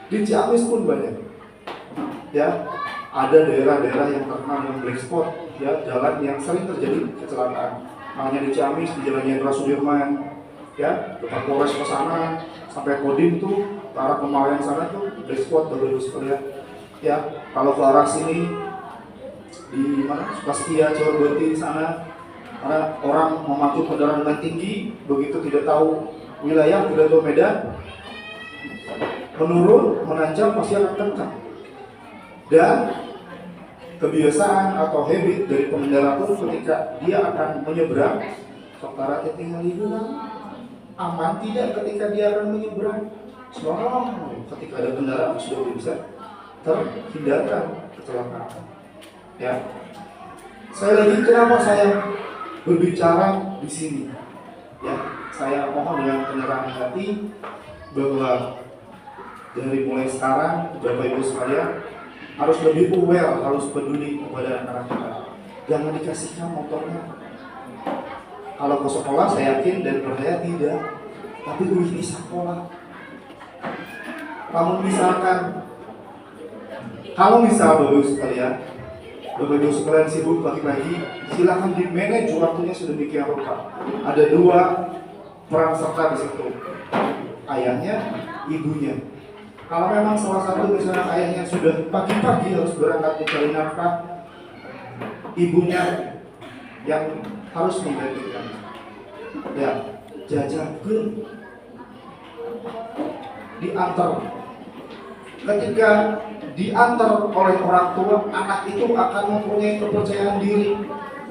di Ciamis pun banyak. Ya, ada daerah-daerah yang terkenal dengan black spot, ya, jalan yang sering terjadi kecelakaan. Makanya di Ciamis, di Jalan Jenderal Sudirman, ya, depan Polres ke sana, sampai Kodim tuh, ke arah Kemayoran sana tuh black spot, Bapak Ibu sekalian. Ya, kalau ke arah sini di mana Sukastia, Cirebon sana, karena orang memacu kendaraan dengan tinggi, begitu tidak tahu wilayah, tidak tahu medan, menurun, menanjak pasti akan kencang. Dan kebiasaan atau habit dari pengendara pun ketika dia akan menyeberang, saudara tinggal liburan, aman tidak ketika dia akan menyeberang? Semua ketika ada kendaraan sudah bisa terhindarkan kecelakaan. Ya, saya lagi kenapa saya berbicara di sini? Ya, saya mohon dengan penyerahan hati bahwa dari mulai sekarang, Bapak Ibu sekalian harus lebih aware, harus peduli kepada anak-anak kita. Jangan dikasihkan motornya. Kalau ke sekolah saya yakin dan percaya tidak, tapi di sekolah. Namun misalkan, kalau misal Bapak Ibu sekalian, Bapak Ibu sekalian sibuk pagi-pagi, silakan di manage waktunya sedemikian rupa. Ada dua peran serta di situ, ayahnya, ibunya. Kalau memang salah satu misalnya ayahnya sudah pagi-pagi harus berangkat mencari nafkah, ibunya yang harus menggantikan. Ya, jajakan, diantar. Ketika diantar oleh orang tua, anak itu akan mempunyai kepercayaan diri,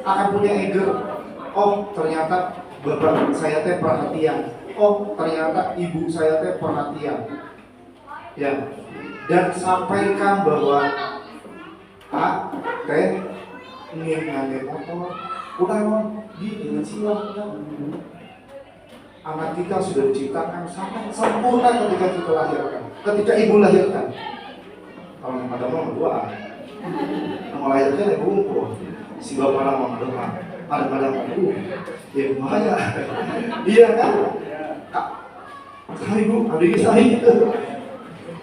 akan punya ego. Oh, ternyata bapak saya teh perhatian. Oh, ternyata ibu saya teh perhatian. Ya, dan sampaikan bahwa teh ingin ngambil motor, udah dengan silang. Anak kita sudah diciptakan sangat sempurna ketika kita lahirkan, ketika ibu lahirkan. Kalau yang ada mau doa, yang melahirkan ibu umur, si bapak lama doa, ada ya bahaya, iya kan? Ibu, adik saya gitu.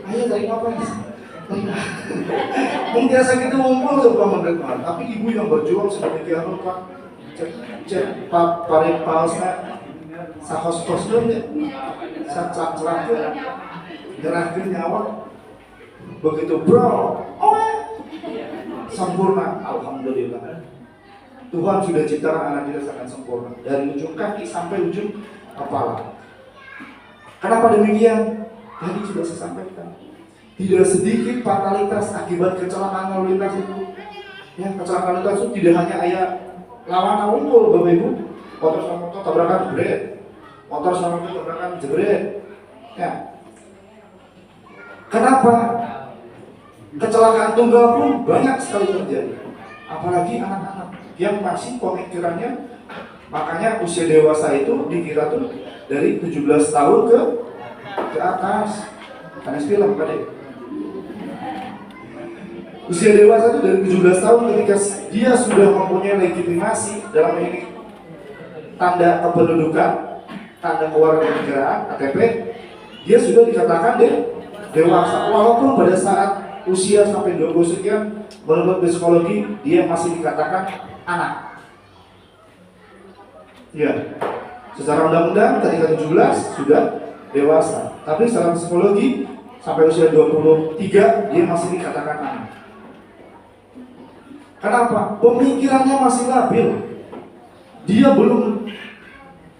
Ayah dari apa ya? Mungkin sakit itu ngumpul sebuah mendekat, tapi ibu yang berjuang sedemikian rupa, cek paling pausnya, sahos-hosnya, sak-sak-celaknya, gerakin nyawa, begitu bro, sempurna, alhamdulillah. Tuhan sudah ciptakan anak kita sangat sempurna, dari ujung kaki sampai ujung kepala. Kenapa demikian? Tadi sudah saya sampaikan, tidak sedikit fatalitas akibat kecelakaan lalu lintas itu. Ya, kecelakaan lalu lintas itu tidak hanya ayah lawan unggul, Bapak Ibu, motor sama motor tabrakan jebret, motor sama motor tabrakan jebret. Ya, kenapa? Kecelakaan tunggal pun banyak sekali terjadi, apalagi anak-anak yang masih pemikirannya. Makanya usia dewasa itu dikira tuh dari 17 tahun ke atas. Karena film kan ya. Usia dewasa itu dari 17 tahun ketika dia sudah mempunyai legitimasi dalam ini tanda kependudukan, tanda kewarganegaraan KTP, dia sudah dikatakan dewasa. Walaupun pada saat usia sampai 20 sekian, menurut psikologi dia masih dikatakan anak. Ya, secara undang-undang ketika 17 sudah dewasa, tapi secara psikologi sampai usia 23 dia masih dikatakan anak. Kenapa? Pemikirannya masih labil. Dia belum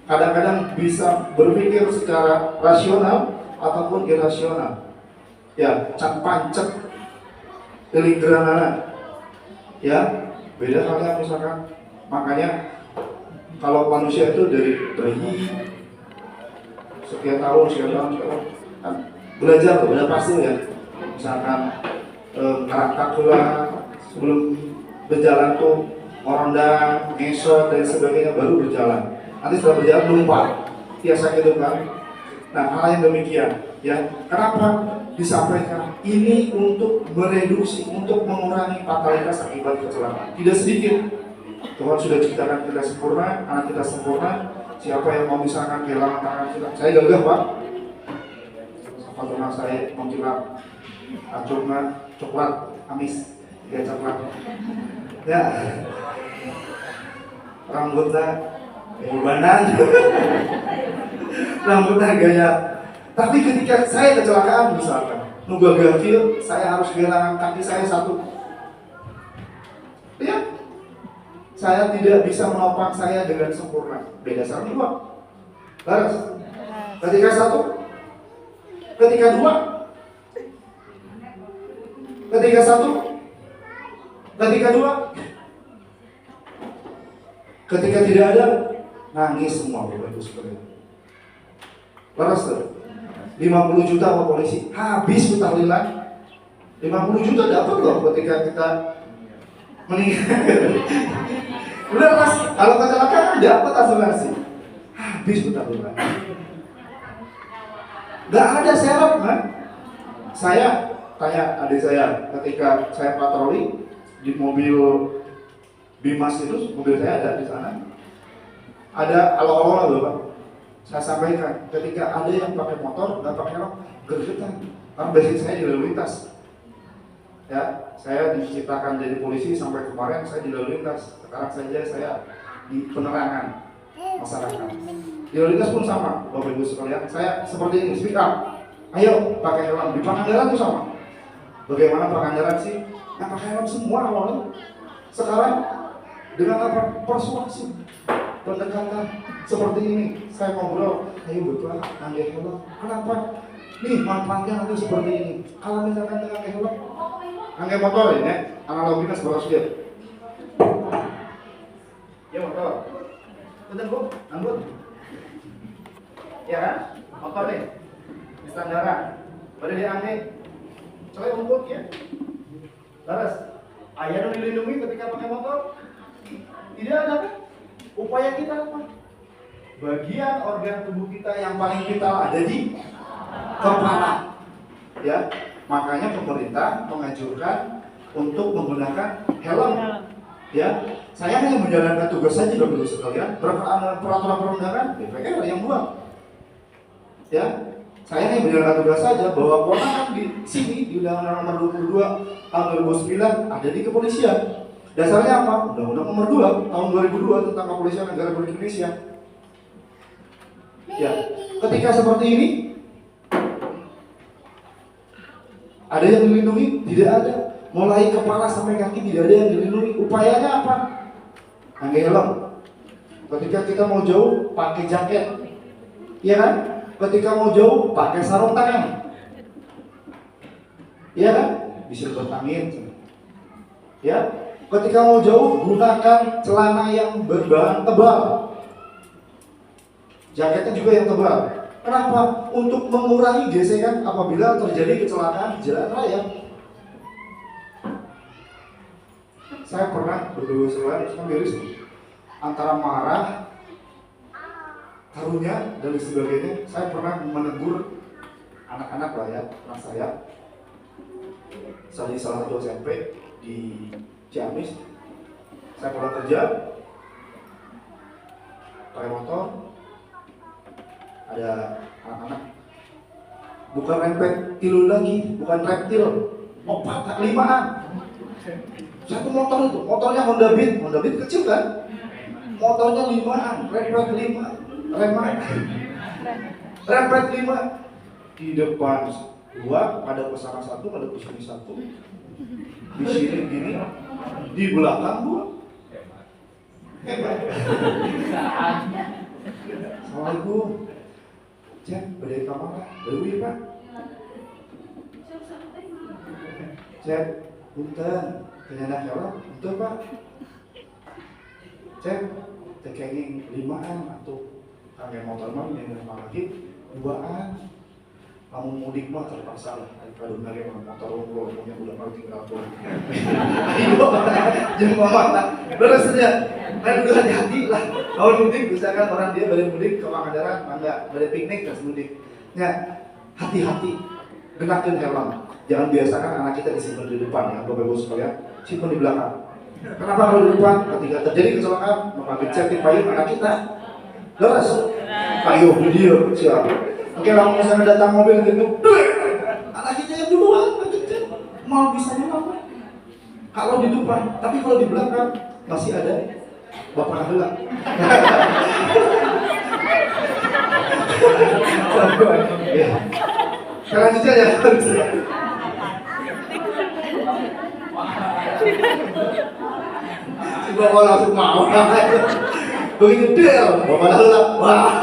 kadang-kadang bisa berpikir secara rasional ataupun irasional. Ya, cak pancet telinggranana. Ya, beda halnya misalkan. Makanya kalau manusia itu dari bayi sekian tahun kan belajar tuh, udah pasti ya. Misalkan karakter pula sebelum berjalan tuh meronda, ngesot dan sebagainya baru berjalan. Nanti setelah berjalan lupa, biasa gitu kan. Nah, hal yang demikian, ya. Kenapa disampaikan? Ini untuk mereduksi, untuk mengurangi fatalitas akibat kecelakaan. Tidak sedikit. Tuhan sudah ciptakan kita sempurna, anak kita sempurna. Siapa yang mau misalkan kehilangan tangan kita? Saya gagah, Pak. Apa saya mau kilap, acungna, coklat, amis. Dia coklat. Ya. Rambutnya ubanan. Rambutnya gaya. Tapi ketika saya kecelakaan misalkan, nunggu gafil, saya harus kehilangan kaki saya satu. Ya, saya tidak bisa menopang saya dengan sempurna. Beda sama dua. Laras. Ketika satu, ketika dua, ketika satu, ketika dua, ketika tidak ada, nangis semua Bapak Ibu sekalian. Laras tuh. 50 juta sama polisi, habis tahlilan. 50 juta dapat loh ketika kita meninggal. Udah mas, kalau kecelakaan dapat asuransi, habis tahlilan. Gak ada serap kan? Saya tanya adik saya ketika saya patroli di mobil Bimas itu, mobil saya ada di sana. Ada alo-alo loh Pak. Saya sampaikan, ketika ada yang pakai motor, nggak pakai helm, gergetan. Karena basic saya di lalu lintas. Ya, saya diciptakan jadi polisi sampai kemarin saya di lalu lintas. Sekarang saja saya di penerangan masyarakat. Di lalu lintas pun sama, Bapak Ibu sekalian. Saya seperti ini, speak up. Ayo pakai helm. Di Pangandaran tuh sama. Bagaimana Pangandaran sih? Nah, pakai helm semua awalnya. Sekarang dengan apa? Persuasi, pendekatan seperti ini. Saya ngobrol, ayo betul pakai helm. Kenapa? Nih manfaatnya nanti seperti ini. Kalau misalkan pakai helm, pakai motor ini, analoginya seperti dia. Ya motor, betul Bu, anggut. Ya kan? Motor nih, standaran. Pada diangkat, coba untuk ya. Laras, ayah dilindungi ketika pakai motor? Tidak ada kan? Upaya kita apa? Bagian organ tubuh kita yang paling vital ada di kepala. Ya, makanya pemerintah menganjurkan untuk menggunakan helm. Ya, saya hanya menjalankan tugas saja Bapak Ibu sekalian. Peraturan perundangan DPR yang buat. Ya, saya hanya menjalankan tugas saja bahwa kewenangan di sini di Undang-Undang Nomor 22 Tahun 2009 ada di kepolisian. Dasarnya apa? Undang-Undang Nomor 2 Tahun 2002 tentang Kepolisian Negara Republik Indonesia. Ya, ketika seperti ini ada yang dilindungi? Tidak ada. Mulai kepala sampai kaki tidak ada yang dilindungi. Upayanya apa? Pakai helm. Ketika kita mau jauh, pakai jaket. Iya kan? Ketika mau jauh, pakai sarung tangan. Iya kan? Bisa bertangin. Ya. Ketika mau jauh, gunakan celana yang berbahan tebal. Jaketnya juga yang tebal. Kenapa? Untuk mengurangi gesekan apabila terjadi kecelakaan di jalan raya. Saya pernah berdua miris antara marah, karunya dan sebagainya. Saya pernah menegur anak-anak lah ya, anak saya. Saya di salah satu SMP di Ciamis. Saya pulang kerja pakai motor, ada anak-anak bukan rempet tilu lagi, bukan reptil, 4-5-an. Satu motor itu, motornya Honda Beat kecil kan? Motornya 5-an, rempet 5, rempet 5 di depan 2, ada pesawat 1, ada pesawat 1, di sini gini, di belakang 2. Hebat. Assalamualaikum. Cek, berdiri kamar Pak. Dewi Pak. Cek, punten. Kenyanak helm, betul Pak. Cek, tekenging 5-an atau kangge motor mah yang lagi 2-an. Kamu mudik mah terpaksa lah. Kalau nage motor lo punya udah mau tinggal tuh. Ayo, jangan ngomong lah. Beres saja. Kan udah hati-hati lah. Kalau mudik misalkan orang dia balik mudik ke Pangandaran, enggak balik piknik terus mudik. Ya, hati-hati. Gunakan helm. Jangan biasakan anak kita disimpan di depan ya, Bapak Ibu sekalian. Simpan di belakang. Kenapa kalau di depan? Ketika terjadi kecelakaan, mengambil cetik payung anak kita. Terus, payung video siap. Oke, kalau misalnya datang mobil gitu, anak kita yang duluan, mau bisa apa? Kalau di depan, tapi kalau di belakang masih ada Bapak Nahela. Ya. Selanjutnya ya. Si Bapak langsung mau. Begitu dia, Bapak Nahela. Wah.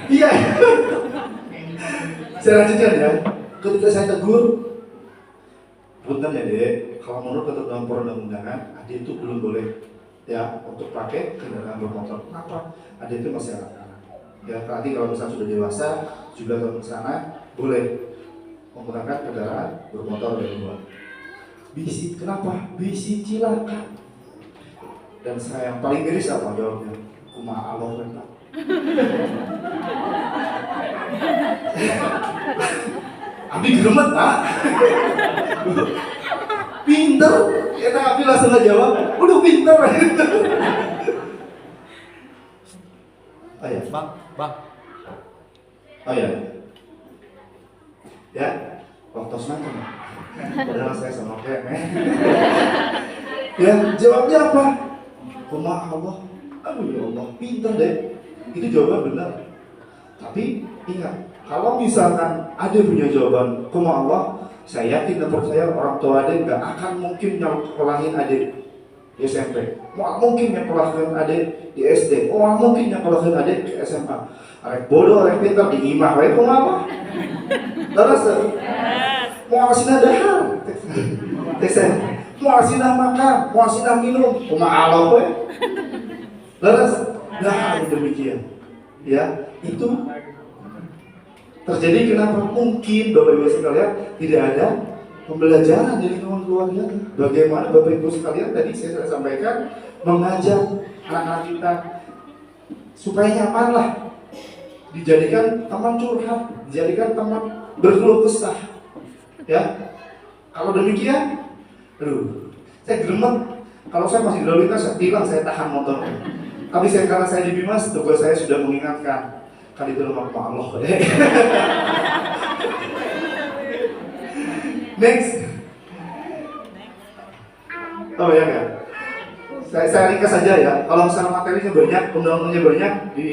Iya. Selanjutnya ya. Ketika saya tegur, punten ya Dek, kalau menurut ketentuan perundang-undangan, adik itu belum boleh ya untuk pakai kendaraan bermotor. Kenapa? Adik itu masih anak-anak. Ya, nanti kalau misalnya sudah dewasa, juga kalau misalnya boleh menggunakan kendaraan bermotor dari luar. Bisi, kenapa? Bisi cilaka. Dan saya yang paling miris apa jawabnya? Kumaha Allah Pak. Abi geremet Pak. Pinter, kita Abi langsung jawab, udah pinter. Oh ya, Bang. oh ya, ya, waktu semacam. Padahal saya sama kayak ya, jawabnya apa? Kumaha Allah. Aduh ya Allah, pinter deh. Itu jawaban benar. Tapi ingat, kalau misalkan ada punya jawaban kumaha Allah, saya yakin dan percaya orang tua adik nggak akan mungkin nyekolahin adik di SMP. Mau mungkin nyekolahin adik di SD. Mau mungkin nyekolahin adik di SMA. Arek bodoh, arek pintar di imah, wae kumaha apa? Terus mau kasih dahar, tesen. Mau kasih makan, mau kasih minum, kumaha Allah wae. Terus nah demikian. Ya, itu terjadi kenapa? Mungkin Bapak Ibu sekalian tidak ada pembelajaran dari lingkungan keluarga. Bagaimana Bapak Ibu sekalian tadi saya sudah sampaikan mengajak anak-anak kita supaya nyaman lah, dijadikan teman curhat, dijadikan teman berkeluh kesah. Ya, kalau demikian, aduh, saya geremet. Kalau saya masih di lalu lintas, saya bilang saya tahan motornya. Tapi karena saya di Bimas, tugas saya sudah mengingatkan. Kali itu rumah Allah. Next. Oh ya kan? Saya ringkas saja ya. Kalau misalnya materinya banyak, undang-undangnya banyak di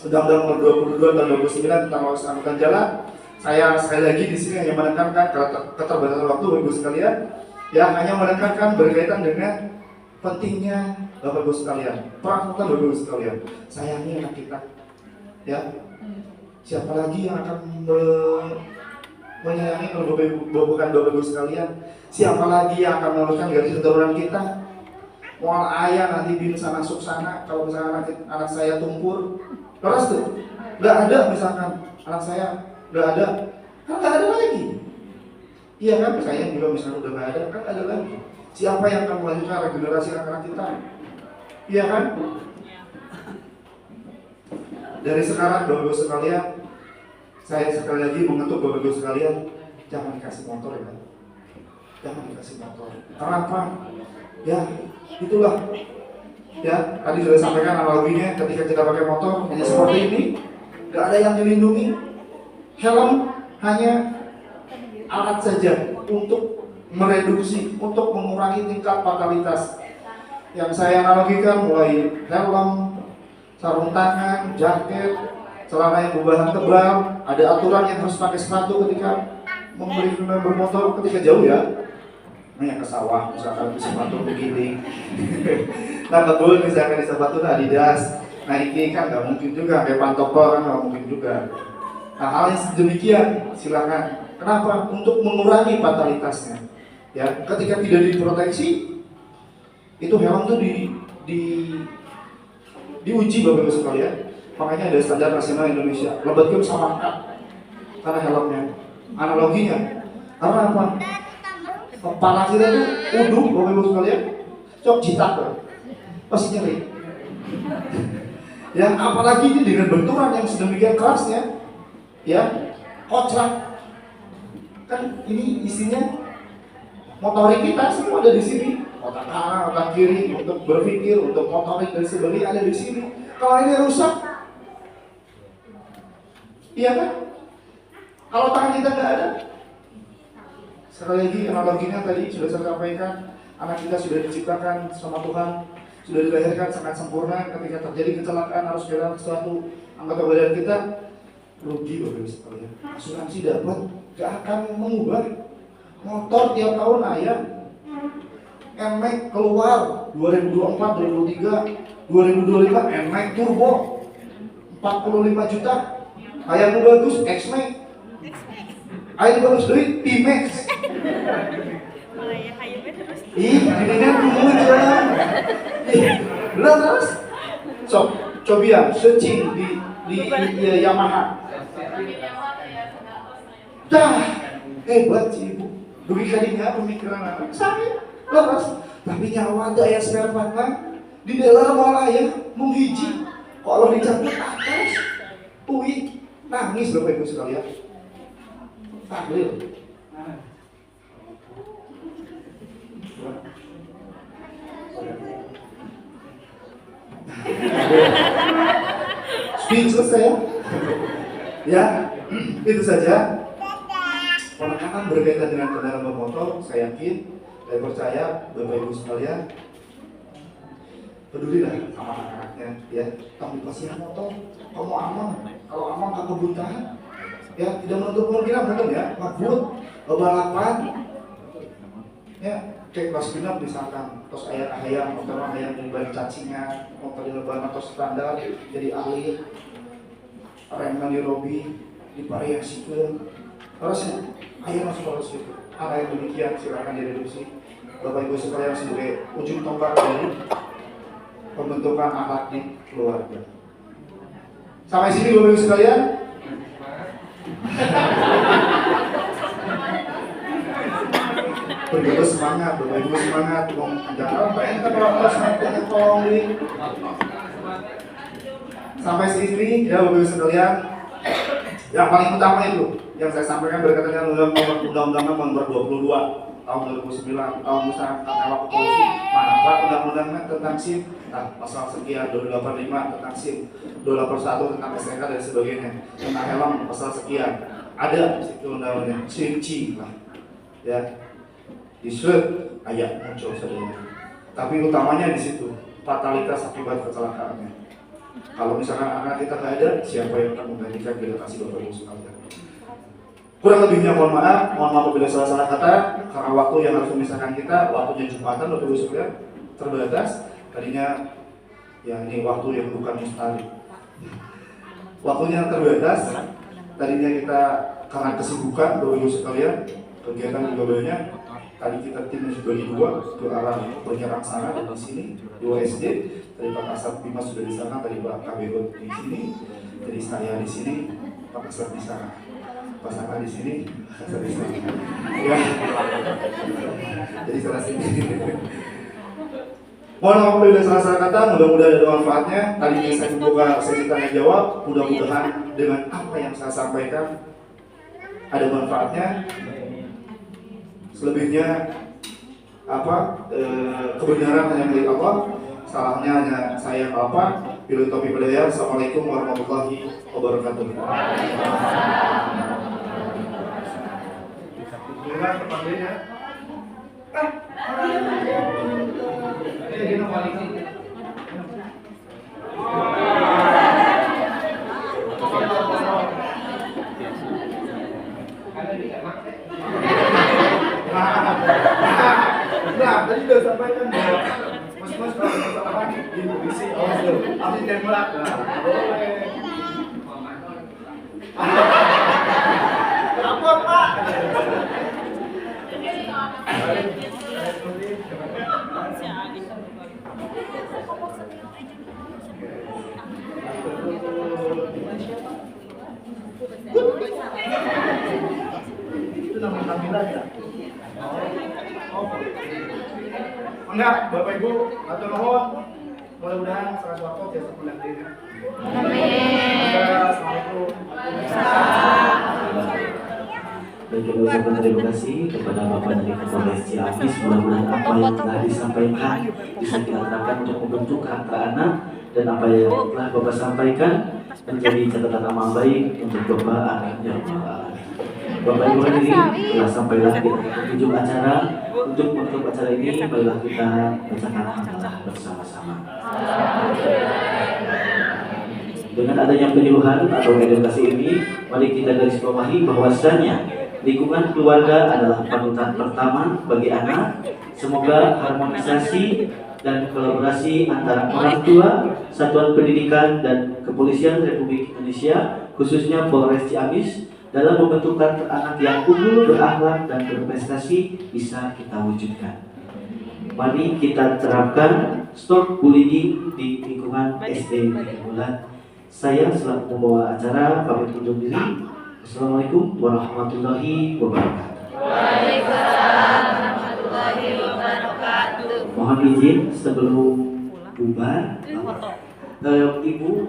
Undang-Undang Nomor 22 Tahun 2009 tentang Lalu Angkutan Jalan. Saya sekali lagi di sini hanya menekankan keterbatasan waktu, Ibu sekalian, ya hanya menekankan berkaitan dengan pentingnya Bapak Ibu sekalian, peran serta Bapak Ibu sekalian. Sayangi anak kita. Ya, siapa lagi yang akan menyayangi kalau bukan Bapak Ibu sekalian? Siapa lagi yang akan meneruskan garis keturunan kita? Mau ayah nanti bin sana suk sana, kalau misalnya anak saya tumpur, terus tuh, nggak ada misalkan anak saya nggak ada, kan nggak ada lagi. Iya kan, saya juga misalnya udah nggak ada, kan ada lagi. Siapa yang akan melanjutkan regenerasi anak-anak kita? Iya kan? Dari sekarang Bapak Ibu sekalian, saya sekali lagi mengetuk Bapak Ibu sekalian, jangan dikasih motor ya. Jangan dikasih motor. Kenapa? Ya, itulah. Ya, tadi sudah sampaikan analoginya ketika kita pakai motor hanya seperti ini, nggak ada yang dilindungi. Helm hanya alat saja untuk mereduksi, untuk mengurangi tingkat fatalitas. Yang saya analogikan mulai helm, sarung tangan, jaket, celana yang berbahan tebal, ada aturan yang harus pakai sepatu ketika membeli bermotor ketika jauh ya. Ke sawah misalkan di sepatu begini. Nah kebun misalkan di sepatu Adidas, Nike kan nggak mungkin juga, kayak pantopel kan nggak mungkin juga. Nah hal yang demikian silakan. Kenapa? Untuk mengurangi fatalitasnya. Ya, ketika tidak diproteksi, itu helm tuh diuji Bapak Ibu sekalian. Makanya ada standar nasional Indonesia. Lebatkan sama karena helmnya. Analoginya, karena apa? Kepala kita tuh uduk Bapak Ibu sekalian, cok jitak pasti nyeri. Ya, apalagi ini dengan benturan yang sedemikian kerasnya, ya, kocrak. Kan ini isinya motorik kita semua ada di sini. Otak kanan, otak kiri, untuk berpikir, untuk motorik dan sebagainya ada di sini. Kalau ini rusak, iya kan? Kalau tangan kita nggak ada, Sekali lagi analoginya tadi sudah saya sampaikan, anak kita sudah diciptakan sama Tuhan, sudah dilahirkan sangat sempurna. Ketika terjadi kecelakaan harus kehilangan sesuatu anggota badan kita, rugi Bapak Ibu sekalian. Asuransi dapat, gak akan mengubah. Motor tiap tahun ayam, NMAX keluar 2024, 2023, 2025 NMAX turbo 45 juta. Ayam bagus X-Max. Ayam bagus duit T-Max. Ih, jadinya tunggu jalan. Benar terus? So, coba ya, searching di Yamaha. Dah, hebat sih ibu. Begininya pemikiran anak saya, lepas. Tapi nyawa ada yang spare part di dalam malah ya menghiji. Kalau dicabut atas, tuik, nangis Bapak Ibu sekalian. Tahlil. Speechless saya. Ya, itu saja. Penekanan berkaitan dengan kendaraan bermotor, saya yakin, saya percaya Bapak Ibu sekalian pedulilah sama anak-anaknya, ya. Kamu dikasih motor, kamu aman. Kalau aman kamu kebutahan, ya tidak menutup kemungkinan betul ya, makbut, balapan, ya. Kayak kelas genap misalkan, terus ayah motor ayah dari cacingan, motor di lebaran atau standar, jadi ahli, remnya di Robi, divariasikan, harusnya ayah masuk harus itu. Hal yang demikian silakan direduksi. Bapak Ibu sekalian sebagai ujung tombak dari pembentukan akhlak di keluarga. Sampai sini Bapak Ibu sekalian. Berdoa semangat, Bapak Ibu semangat, jangan apa ente kalau semangat tolong ini. Sampai sini ya Bapak Ibu sekalian. Yang paling utama itu yang saya sampaikan berkaitan dengan Undang-Undang Nomor 22 tahun 2009 tahun Musyawarah Polisi. Mana Pak undang-undangnya tentang SIM? Nah, pasal sekian 285 tentang SIM, 281 tentang STNK dan sebagainya. Tentang helm pasal sekian. Ada di situ undang-undangnya. Sinci lah. Ya. Di surat ayat muncul saja. Tapi utamanya di situ fatalitas akibat kecelakaannya. Kalau misalkan anak kita nggak ada, siapa yang akan menggantikan? Kita kasih Bapak Ibu sekalian. Kurang lebihnya mohon maaf apabila salah kata, karena waktu yang harus memisahkan kita, waktunya Jumatan Bapak Ibu sekalian terbatas. Tadinya ya ini waktu yang bukan mustahil. Waktunya terbatas. Tadinya kita karena kesibukan Bapak Ibu sekalian, kegiatan juga banyak. Tadi kita tim dibagi dua ke arah penyerang sana dan di sini di USD. Tadi Pak Kasat Bima sudah di sana, tadi Pak KBO di sini, jadi saya di sini, Pak Kasat di sana, Pak Saka di sini, Kasat di sana. Ya, jadi sana sini. Mohon maaf bila salah kata, mudah-mudahan ada manfaatnya. Tadinya saya membuka sesi tanya jawab, mudah-mudahan dengan apa yang saya sampaikan ada manfaatnya. Selebihnya kebenaran hanya milik Allah, salahnya hanya saya apa. Bila taufiq hidayah. Assalamualaikum warahmatullahi wabarakatuh. Dengan pertanyaannya, nah, tadi sudah sampaikan bahwa mas-mas kalau kesalahan diisi awas dulu, abis tembak, boleh. Apa Pak? Itu nama tampilan ya? Enggak, Bapak Ibu, matur nuwun. Mudah-mudahan salah satu jasa pendampingnya. Assalamualaikum. Dan kita ucapkan terima kasih kepada Bapak dari Kapolres Ciamis. Mudah-mudahan apa yang telah disampaikan bisa kita terapkan untuk membentuk karakter anak, dan apa yang telah Bapak sampaikan menjadi catatan amal baik untuk Bapak anak. Bapak Ibu hadirin, telah sampailah di ujung acara. Untuk menutup acara ini, marilah kita bacakan hamdalah bersama-sama. Dengan adanya penyuluhan atau edukasi ini, mari kita garis bawahi bahwasanya lingkungan keluarga adalah panutan pertama bagi anak. Semoga harmonisasi dan kolaborasi antara orang tua, satuan pendidikan, dan kepolisian Republik Indonesia, khususnya Polres Ciamis, dalam membentuk karakter anak yang unggul, berakhlak, dan berprestasi bisa kita wujudkan. Mari kita terapkan stop bullying di lingkungan SD Negeri Bulan. Saya selaku pembawa acara pamit undur diri. Assalamualaikum warahmatullahi wabarakatuh. Waalaikumsalam warahmatullahi wabarakatuh. Mohon izin sebelum bubar, Ibu